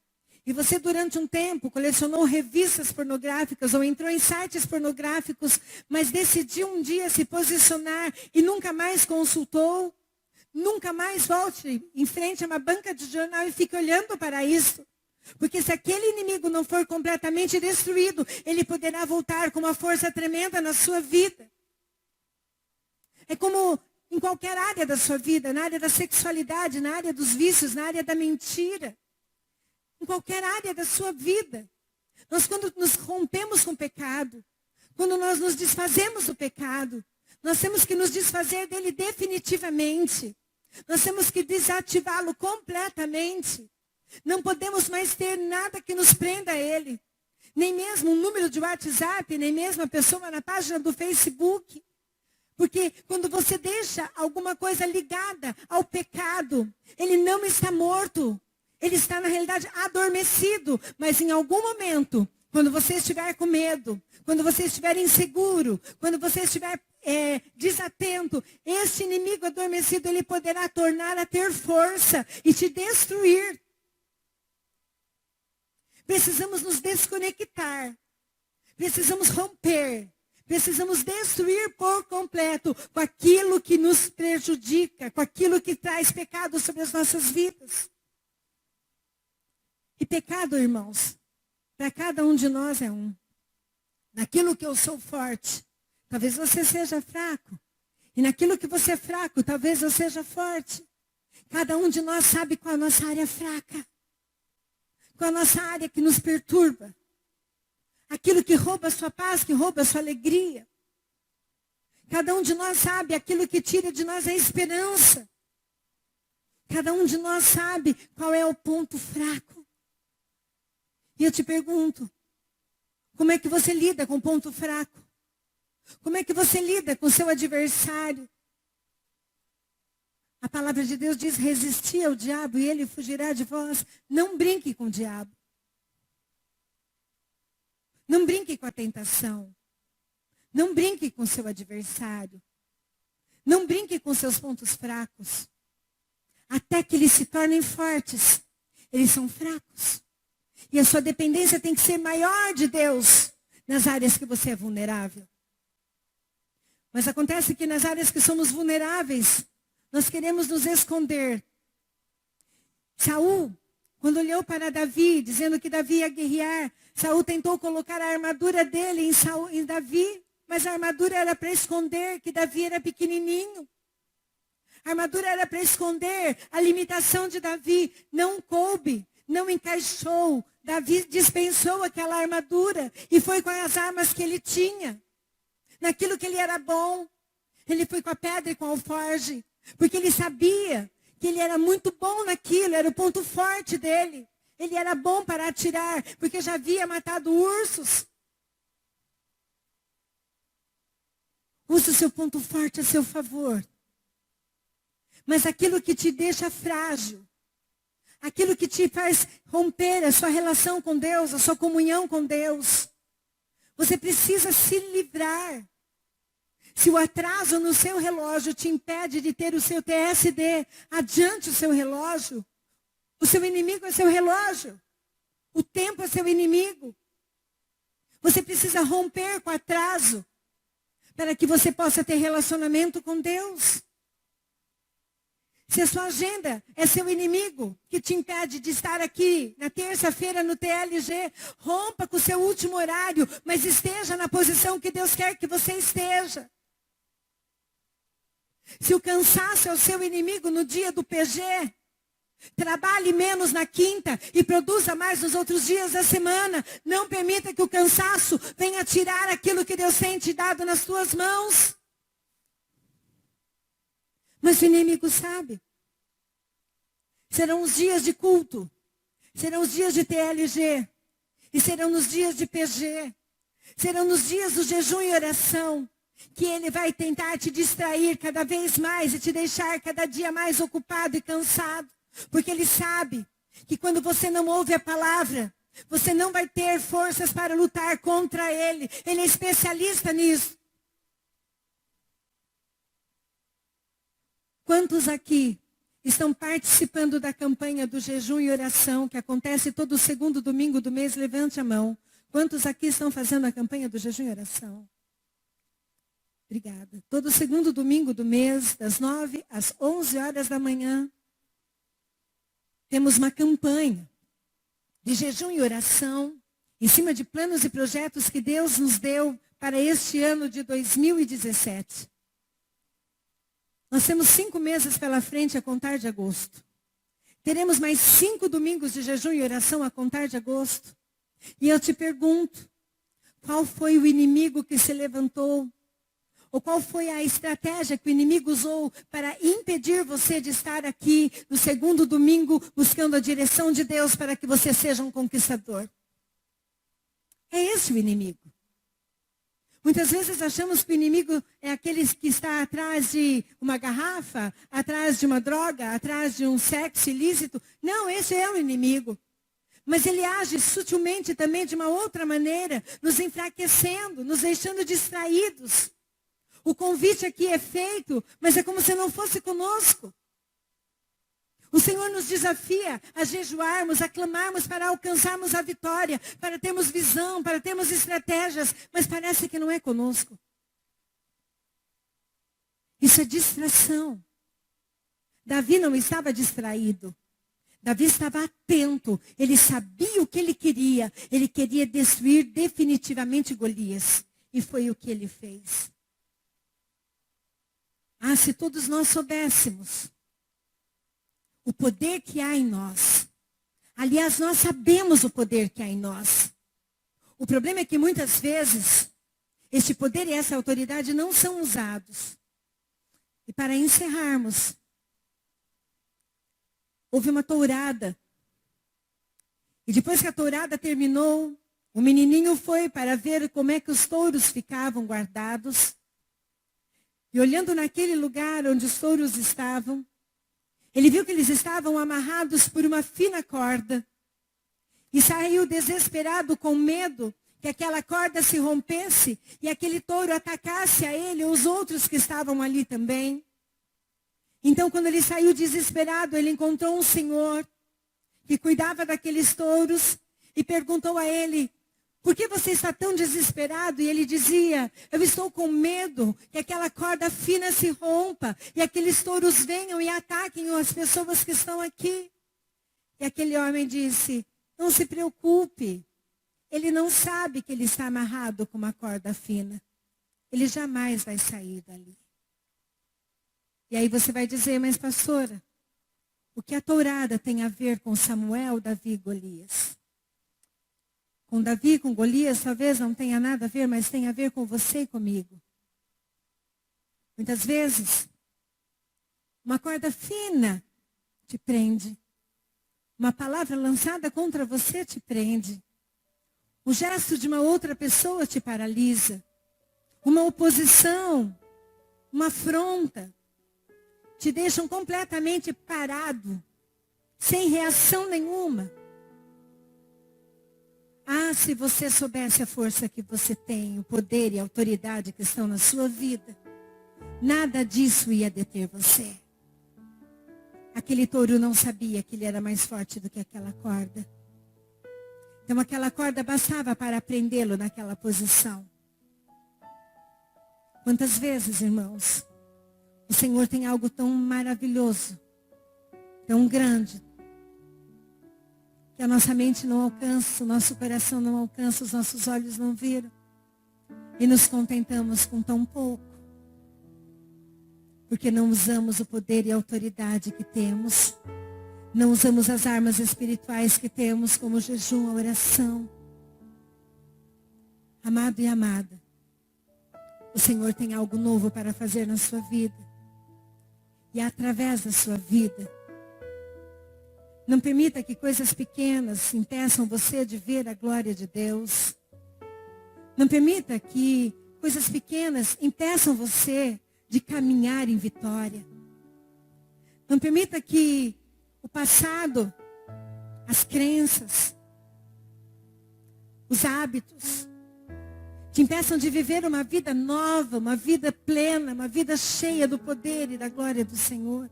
e você durante um tempo colecionou revistas pornográficas ou entrou em sites pornográficos, mas decidiu um dia se posicionar e nunca mais consultou, nunca mais volte em frente a uma banca de jornal e fique olhando para isso. Porque se aquele inimigo não for completamente destruído, ele poderá voltar com uma força tremenda na sua vida. É como em qualquer área da sua vida, na área da sexualidade, na área dos vícios, na área da mentira. Em qualquer área da sua vida. Nós quando nos rompemos com o pecado, quando nós nos desfazemos do pecado, nós temos que nos desfazer dele definitivamente. Nós temos que desativá-lo completamente. Não podemos mais ter nada que nos prenda a ele. Nem mesmo um número de WhatsApp, nem mesmo a pessoa na página do Facebook. Porque quando você deixa alguma coisa ligada ao pecado, ele não está morto. Ele está, na realidade, adormecido. Mas em algum momento, quando você estiver com medo, quando você estiver inseguro, quando você estiver desatento, esse inimigo adormecido, ele poderá tornar a ter força e te destruir. Precisamos nos desconectar. Precisamos romper. Precisamos destruir por completo com aquilo que nos prejudica, com aquilo que traz pecado sobre as nossas vidas. E pecado, irmãos, para cada um de nós é um. Naquilo que eu sou forte, talvez você seja fraco. E naquilo que você é fraco, talvez eu seja forte. Cada um de nós sabe qual é a nossa área fraca. Qual é a nossa área que nos perturba. Aquilo que rouba a sua paz, que rouba a sua alegria. Cada um de nós sabe aquilo que tira de nós a esperança. Cada um de nós sabe qual é o ponto fraco. E eu te pergunto, como é que você lida com o ponto fraco? Como é que você lida com o seu adversário? A palavra de Deus diz, resistir ao diabo e ele fugirá de vós. Não brinque com o diabo. Não brinque com a tentação. Não brinque com o seu adversário. Não brinque com seus pontos fracos. Até que eles se tornem fortes. Eles são fracos. E a sua dependência tem que ser maior de Deus nas áreas que você é vulnerável. Mas acontece que nas áreas que somos vulneráveis, nós queremos nos esconder. Saul, quando olhou para Davi, dizendo que Davi ia guerrear, Saul tentou colocar a armadura dele em Davi, mas a armadura era para esconder que Davi era pequenininho. A armadura era para esconder a limitação de Davi. Não coube, não encaixou. Davi dispensou aquela armadura e foi com as armas que ele tinha. Naquilo que ele era bom. Ele foi com a pedra e com o alforje. Porque ele sabia que ele era muito bom naquilo, era o ponto forte dele. Ele era bom para atirar, porque já havia matado ursos. Use o seu ponto forte a seu favor. Mas aquilo que te deixa frágil, aquilo que te faz romper a sua relação com Deus, a sua comunhão com Deus, você precisa se livrar. Se o atraso no seu relógio te impede de ter o seu TSD adiante o seu relógio, o seu inimigo é seu relógio. O tempo é seu inimigo. Você precisa romper com o atraso para que você possa ter relacionamento com Deus. Se a sua agenda é seu inimigo, que te impede de estar aqui na terça-feira no TLG, rompa com o seu último horário, mas esteja na posição que Deus quer que você esteja. Se o cansaço é o seu inimigo no dia do PG, trabalhe menos na quinta e produza mais nos outros dias da semana. Não permita que o cansaço venha tirar aquilo que Deus tem te dado nas tuas mãos. Mas o inimigo sabe. Serão os dias de culto. Serão os dias de TLG. E serão nos dias de PG. Serão nos dias do jejum e oração. Que ele vai tentar te distrair cada vez mais e te deixar cada dia mais ocupado e cansado. Porque ele sabe que quando você não ouve a palavra, você não vai ter forças para lutar contra ele. Ele é especialista nisso. Quantos aqui estão participando da campanha do jejum e oração que acontece todo segundo domingo do mês? Levante a mão. Quantos aqui estão fazendo a campanha do jejum e oração? Obrigada. Todo segundo domingo do mês, das 9 às 11 horas da manhã, temos uma campanha de jejum e oração em cima de planos e projetos que Deus nos deu para este ano de 2017. Nós temos 5 meses pela frente a contar de agosto. Teremos mais 5 domingos de jejum e oração a contar de agosto. E eu te pergunto, qual foi o inimigo que se levantou? Ou qual foi a estratégia que o inimigo usou para impedir você de estar aqui no segundo domingo buscando a direção de Deus para que você seja um conquistador? É esse o inimigo. Muitas vezes achamos que o inimigo é aquele que está atrás de uma garrafa, atrás de uma droga, atrás de um sexo ilícito. Não, esse é o inimigo. Mas ele age sutilmente também de uma outra maneira, nos enfraquecendo, nos deixando distraídos. O convite aqui é feito, mas é como se não fosse conosco. O Senhor nos desafia a jejuarmos, a clamarmos para alcançarmos a vitória, para termos visão, para termos estratégias, mas parece que não é conosco. Isso é distração. Davi não estava distraído. Davi estava atento. Ele sabia o que ele queria. Ele queria destruir definitivamente Golias. E foi o que ele fez. Ah, se todos nós soubéssemos o poder que há em nós. Aliás, nós sabemos o poder que há em nós. O problema é que muitas vezes este poder e essa autoridade não são usados. E para encerrarmos, houve uma tourada. E depois que a tourada terminou, o menininho foi para ver como é que os touros ficavam guardados. E olhando naquele lugar onde os touros estavam, ele viu que eles estavam amarrados por uma fina corda. E saiu desesperado com medo que aquela corda se rompesse e aquele touro atacasse a ele ou os outros que estavam ali também. Então, quando ele saiu desesperado, ele encontrou um senhor que cuidava daqueles touros e perguntou a ele: por que você está tão desesperado? E ele dizia: eu estou com medo que aquela corda fina se rompa e aqueles touros venham e ataquem as pessoas que estão aqui. E aquele homem disse: não se preocupe. Ele não sabe que ele está amarrado com uma corda fina. Ele jamais vai sair dali. E aí você vai dizer: mas pastora, o que a tourada tem a ver com Samuel, Davi e Golias? Com Davi e com Golias talvez não tenha nada a ver, mas tem a ver com você e comigo. Muitas vezes, uma corda fina te prende. Uma palavra lançada contra você te prende. O gesto de uma outra pessoa te paralisa. Uma oposição, uma afronta, te deixam completamente parado, sem reação nenhuma. Ah, se você soubesse a força que você tem, o poder e a autoridade que estão na sua vida, nada disso ia deter você. Aquele touro não sabia que ele era mais forte do que aquela corda. Então aquela corda bastava para prendê-lo naquela posição. Quantas vezes, irmãos, o Senhor tem algo tão maravilhoso, tão grande, que a nossa mente não alcança, o nosso coração não alcança, os nossos olhos não viram. E nos contentamos com tão pouco. Porque não usamos o poder e a autoridade que temos. Não usamos as armas espirituais que temos, como o jejum, a oração. Amado e amada, o Senhor tem algo novo para fazer na sua vida. E através da sua vida. Não permita que coisas pequenas impeçam você de ver a glória de Deus. Não permita que coisas pequenas impeçam você de caminhar em vitória. Não permita que o passado, as crenças, os hábitos, te impeçam de viver uma vida nova, uma vida plena, uma vida cheia do poder e da glória do Senhor.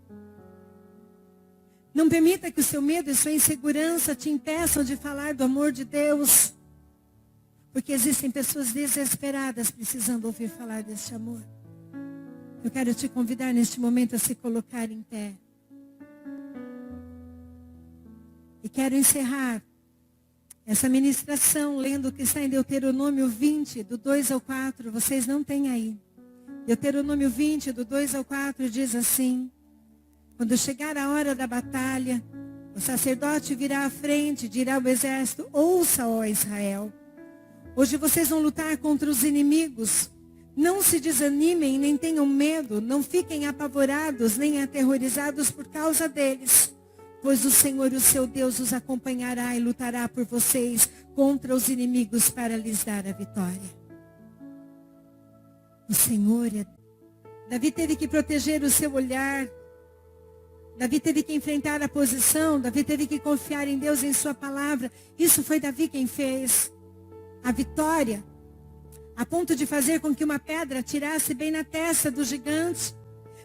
Não permita que o seu medo e sua insegurança te impeçam de falar do amor de Deus. Porque existem pessoas desesperadas precisando ouvir falar desse amor. Eu quero te convidar neste momento a se colocar em pé. E quero encerrar essa ministração lendo o que está em Deuteronômio 20, do 2 ao 4. Vocês não têm aí. Deuteronômio 20, do 2 ao 4 diz assim: quando chegar a hora da batalha, o sacerdote virá à frente e dirá ao exército: ouça, ó Israel, hoje vocês vão lutar contra os inimigos. Não se desanimem, nem tenham medo, não fiquem apavorados, nem aterrorizados por causa deles. Pois o Senhor, o seu Deus, os acompanhará e lutará por vocês contra os inimigos para lhes dar a vitória. O Senhor é... Davi teve que proteger o seu olhar. Davi teve que enfrentar a posição. Davi teve que confiar em Deus, em sua palavra. Isso foi Davi quem fez. A vitória, a ponto de fazer com que uma pedra atirasse bem na testa do gigante.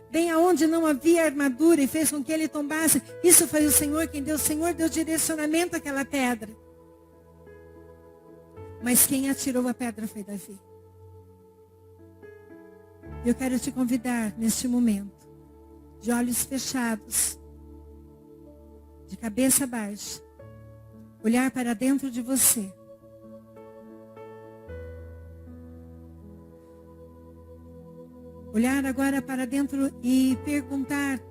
Bem aonde não havia armadura e fez com que ele tombasse. Isso foi o Senhor quem deu. O Senhor deu direcionamento àquela pedra. Mas quem atirou a pedra foi Davi. Eu quero te convidar neste momento, de olhos fechados, de cabeça baixa, olhar para dentro de você. Olhar agora para dentro e perguntar: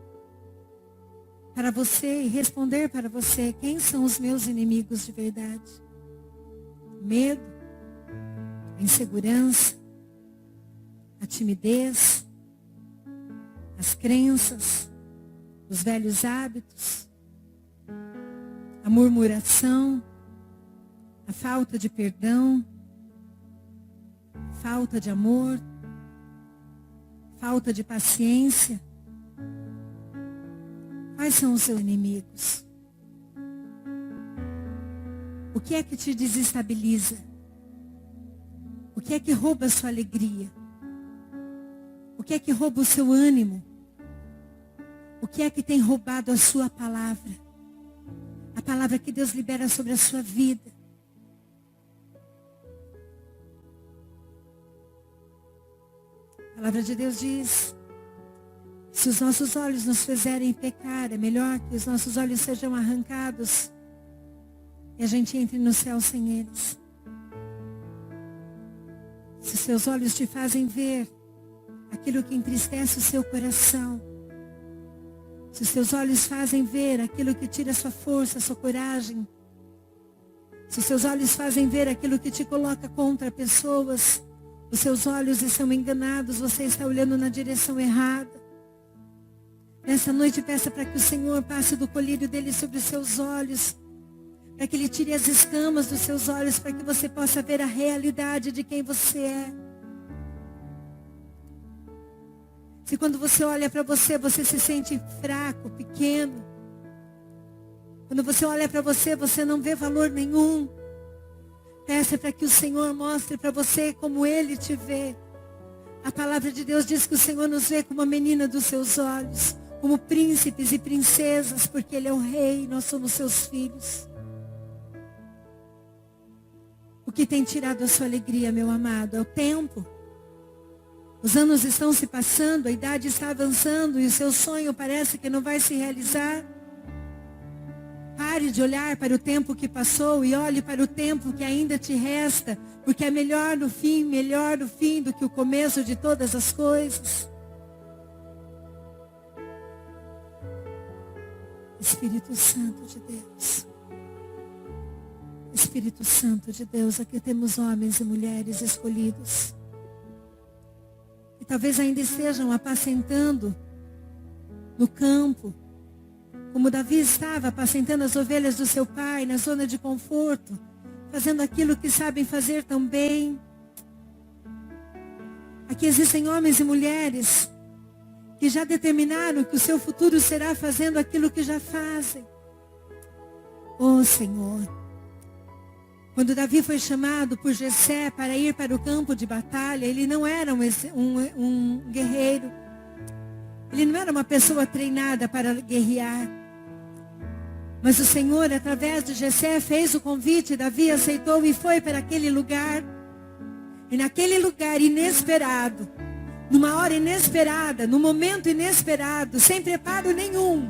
para você e responder para você: quem são os meus inimigos de verdade? Medo, a insegurança, a timidez, as crenças, os velhos hábitos, a murmuração, a falta de perdão, falta de amor, falta de paciência. Quais são os seus inimigos? O que é que te desestabiliza? O que é que rouba a sua alegria? O que é que rouba o seu ânimo? O que é que tem roubado a sua palavra? A palavra que Deus libera sobre a sua vida. A palavra de Deus diz: se os nossos olhos nos fizerem pecar, é melhor que os nossos olhos sejam arrancados e a gente entre no céu sem eles. Se os seus olhos te fazem ver aquilo que entristece o seu coração, se os seus olhos fazem ver aquilo que tira a sua força, a sua coragem, se os seus olhos fazem ver aquilo que te coloca contra pessoas, os seus olhos estão enganados, você está olhando na direção errada. Nessa noite, peça para que o Senhor passe do colírio dele sobre os seus olhos, para que ele tire as escamas dos seus olhos, para que você possa ver a realidade de quem você é. Se quando você olha para você, você se sente fraco, pequeno. Quando você olha para você, você não vê valor nenhum. Peça para que o Senhor mostre para você como Ele te vê. A palavra de Deus diz que o Senhor nos vê como a menina dos seus olhos, como príncipes e princesas, porque Ele é o Rei e nós somos seus filhos. O que tem tirado a sua alegria, meu amado, é o tempo. Os anos estão se passando, a idade está avançando e o seu sonho parece que não vai se realizar. Pare de olhar para o tempo que passou e olhe para o tempo que ainda te resta, porque é melhor no fim do que o começo de todas as coisas. Espírito Santo de Deus. Espírito Santo de Deus, aqui temos homens e mulheres escolhidos. E talvez ainda estejam apacentando no campo, como Davi estava apacentando as ovelhas do seu pai, na zona de conforto, fazendo aquilo que sabem fazer tão bem. Aqui existem homens e mulheres que já determinaram que o seu futuro será fazendo aquilo que já fazem. Oh Senhor, quando Davi foi chamado por Jessé para ir para o campo de batalha, ele não era um guerreiro. Ele não era uma pessoa treinada para guerrear. Mas o Senhor, através de Jessé, fez o convite, Davi aceitou e foi para aquele lugar. E naquele lugar inesperado, numa hora inesperada, num momento inesperado, sem preparo nenhum,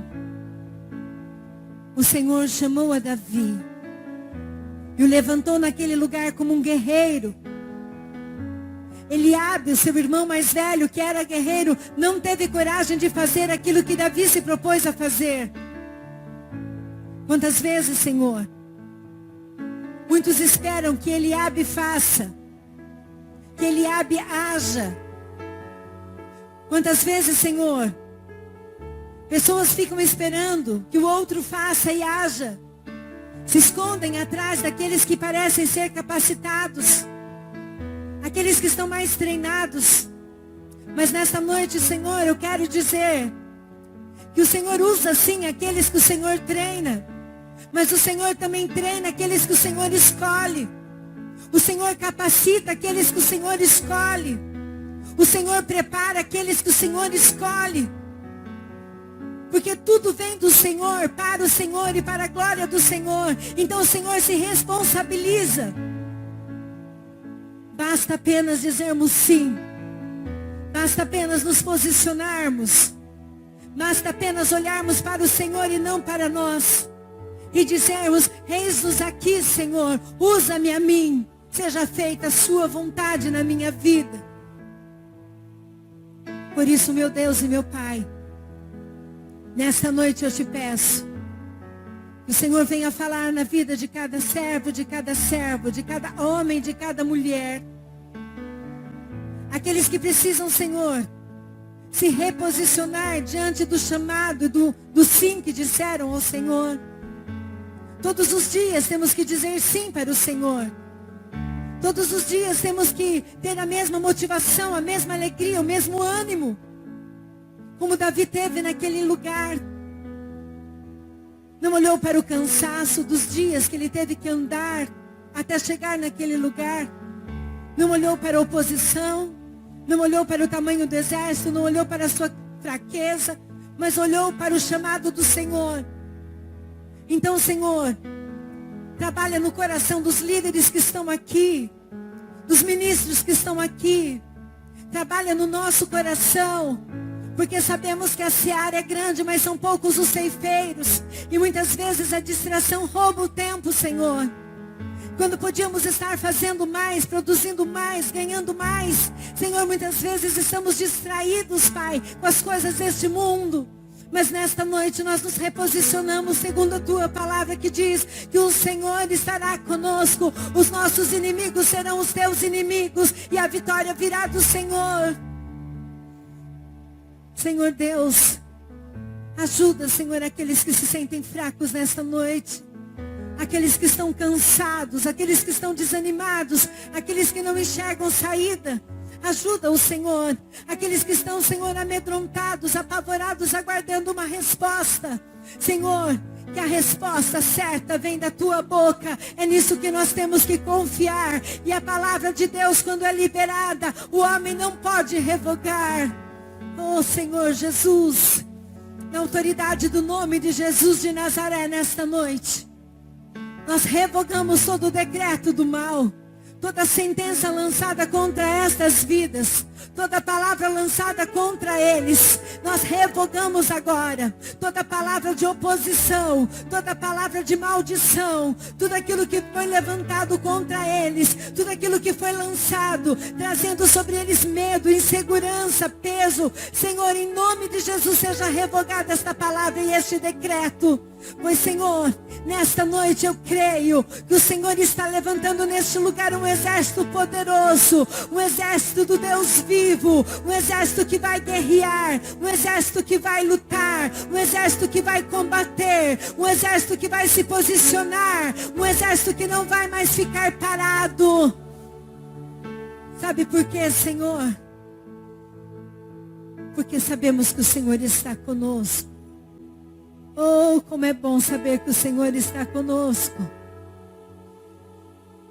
o Senhor chamou a Davi e o levantou naquele lugar como um guerreiro. Eliabe, o seu irmão mais velho, que era guerreiro, não teve coragem de fazer aquilo que Davi se propôs a fazer. Quantas vezes, Senhor, muitos esperam que Eliabe faça, que Eliabe haja. Quantas vezes, Senhor, pessoas ficam esperando que o outro faça e haja. Se escondem atrás daqueles que parecem ser capacitados, aqueles que estão mais treinados. Mas nesta noite, Senhor, eu quero dizer que o Senhor usa sim aqueles que o Senhor treina, mas o Senhor também treina aqueles que o Senhor escolhe. O Senhor capacita aqueles que o Senhor escolhe. O Senhor prepara aqueles que o Senhor escolhe. Porque tudo vem do Senhor, para o Senhor e para a glória do Senhor. Então o Senhor se responsabiliza. Basta apenas dizermos sim. Basta apenas nos posicionarmos. Basta apenas olharmos para o Senhor e não para nós. E dizermos: eis-nos aqui, Senhor, usa-me a mim. Seja feita a sua vontade na minha vida. Por isso, meu Deus e meu Pai, Nesta noite eu te peço que o Senhor venha falar na vida de cada servo, de cada homem, de cada mulher. Aqueles que precisam, Senhor, se reposicionar diante do chamado, do sim que disseram ao Senhor. Todos os dias temos que dizer sim para o Senhor. Todos os dias temos que ter a mesma motivação, a mesma alegria, o mesmo ânimo. Como Davi teve naquele lugar. Não olhou para o cansaço dos dias que ele teve que andar até chegar naquele lugar. Não olhou para a oposição. Não olhou para o tamanho do exército. Não olhou para a sua fraqueza. Mas olhou para o chamado do Senhor. Então, Senhor, trabalha no coração dos líderes que estão aqui. Dos ministros que estão aqui. Trabalha no nosso coração. Porque sabemos que a seara é grande, mas são poucos os ceifeiros. E muitas vezes a distração rouba o tempo, Senhor. Quando podíamos estar fazendo mais, produzindo mais, ganhando mais. Senhor, muitas vezes estamos distraídos, Pai, com as coisas deste mundo. Mas nesta noite nós nos reposicionamos segundo a Tua palavra que diz que o Senhor estará conosco. Os nossos inimigos serão os Teus inimigos e a vitória virá do Senhor. Senhor Deus, ajuda, Senhor, aqueles que se sentem fracos nesta noite. Aqueles que estão cansados, aqueles que estão desanimados, aqueles que não enxergam saída. Ajuda o Senhor. Aqueles que estão, Senhor, amedrontados, apavorados, aguardando uma resposta. Senhor, que a resposta certa vem da Tua boca. É nisso que nós temos que confiar. E a palavra de Deus, quando é liberada, o homem não pode revogar. Oh, Senhor Jesus, na autoridade do nome de Jesus de Nazaré, nesta noite, nós revogamos todo o decreto do mal, toda sentença lançada contra estas vidas, toda palavra lançada contra eles, nós revogamos agora, toda palavra de oposição, toda palavra de maldição, tudo aquilo que foi levantado contra eles, tudo aquilo que foi lançado, trazendo sobre eles medo, insegurança, peso. Senhor, em nome de Jesus, seja revogada esta palavra e este decreto. Pois, Senhor, nesta noite eu creio que o Senhor está levantando neste lugar um exército poderoso, um exército do Deus vivo, um exército que vai guerrear, um exército que vai lutar, um exército que vai combater, um exército que vai se posicionar, um exército que não vai mais ficar parado. Sabe por quê, Senhor? Porque sabemos que o Senhor está conosco. Oh, como é bom saber que o Senhor está conosco.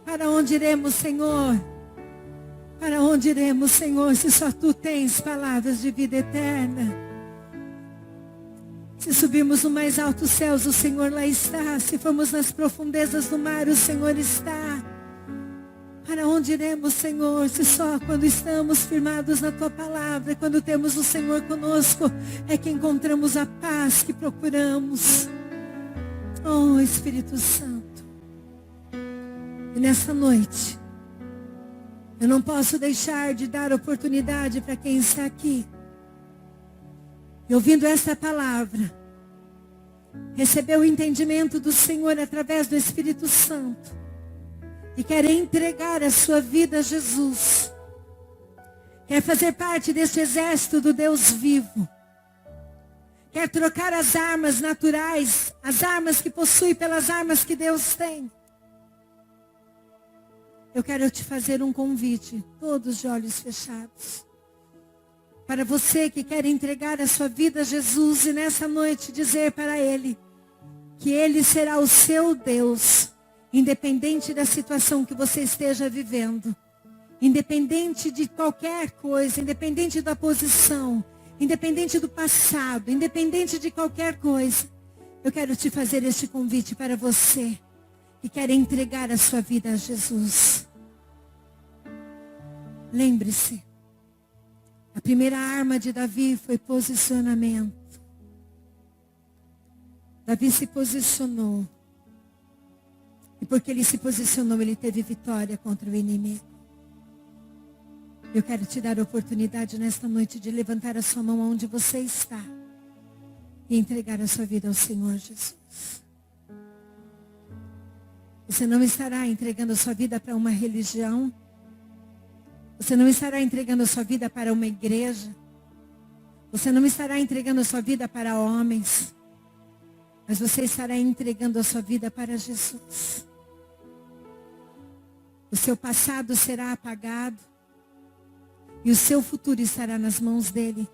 Para onde iremos, Senhor? Para onde iremos, Senhor, se só Tu tens palavras de vida eterna? Se subirmos no mais altos céus, o Senhor lá está. Se formos nas profundezas do mar, o Senhor está. Para onde iremos, Senhor, se só quando estamos firmados na Tua palavra, quando temos o Senhor conosco, é que encontramos a paz que procuramos. Oh, Espírito Santo. E nessa noite, eu não posso deixar de dar oportunidade para quem está aqui. E ouvindo essa palavra, recebeu o entendimento do Senhor através do Espírito Santo. E quer entregar a sua vida a Jesus. Quer fazer parte deste exército do Deus vivo. Quer trocar as armas naturais, as armas que possui pelas armas que Deus tem. Eu quero te fazer um convite, todos de olhos fechados. Para você que quer entregar a sua vida a Jesus e nessa noite dizer para Ele que Ele será o seu Deus. Independente da situação que você esteja vivendo, independente de qualquer coisa, independente da posição, independente do passado, independente de qualquer coisa, eu quero te fazer este convite para você que quer entregar a sua vida a Jesus. Lembre-se, a primeira arma de Davi foi posicionamento. Davi se posicionou. E porque ele se posicionou, ele teve vitória contra o inimigo. Eu quero te dar a oportunidade nesta noite de levantar a sua mão onde você está. e entregar a sua vida ao Senhor Jesus. Você não estará entregando a sua vida para uma religião. Você não estará entregando a sua vida para uma igreja. Você não estará entregando a sua vida para homens. Mas você estará entregando a sua vida para Jesus. O seu passado será apagado. E o seu futuro estará nas mãos dele.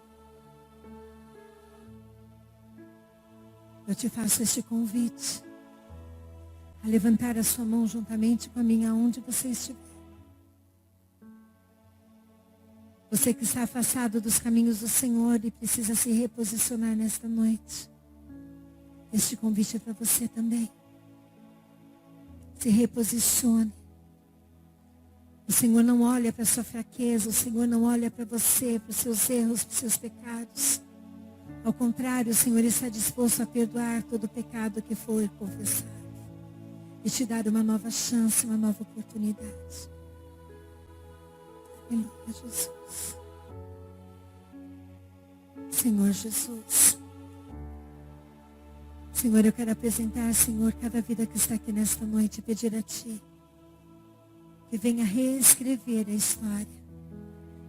Eu te faço este convite. A levantar a sua mão juntamente com a minha onde você estiver. Você que está afastado dos caminhos do Senhor e precisa se reposicionar nesta noite. Este convite é para você também. Se reposicione. O Senhor não olha para a sua fraqueza, o Senhor não olha para você, para os seus erros, para os seus pecados. Ao contrário, o Senhor está disposto a perdoar todo o pecado que for confessado. E te dar uma nova chance, uma nova oportunidade. Aleluia, Jesus. Senhor Jesus. Senhor, eu quero apresentar, Senhor, cada vida que está aqui nesta noite e pedir a Ti que venha reescrever a história.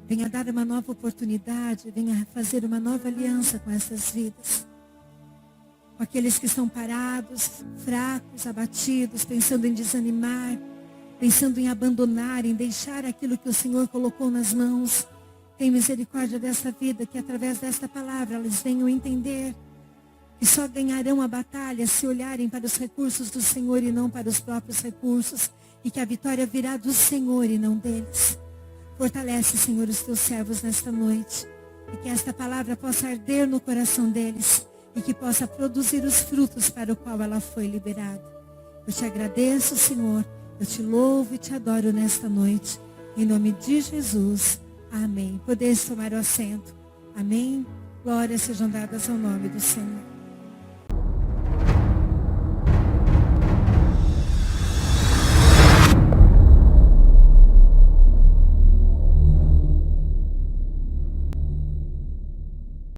Venha dar uma nova oportunidade, venha fazer uma nova aliança com essas vidas. Com aqueles que estão parados, fracos, abatidos, pensando em desanimar, pensando em abandonar, em deixar aquilo que o Senhor colocou nas mãos. Tem misericórdia dessa vida, que através desta palavra eles venham entender que só ganharão a batalha se olharem para os recursos do Senhor e não para os próprios recursos, e que a vitória virá do Senhor e não deles. Fortalece, Senhor, os teus servos nesta noite, e que esta palavra possa arder no coração deles, e que possa produzir os frutos para o qual ela foi liberada. Eu te agradeço, Senhor, eu te louvo e te adoro nesta noite, em nome de Jesus, amém. Podeis tomar o assento, amém. Glórias sejam dadas ao nome do Senhor.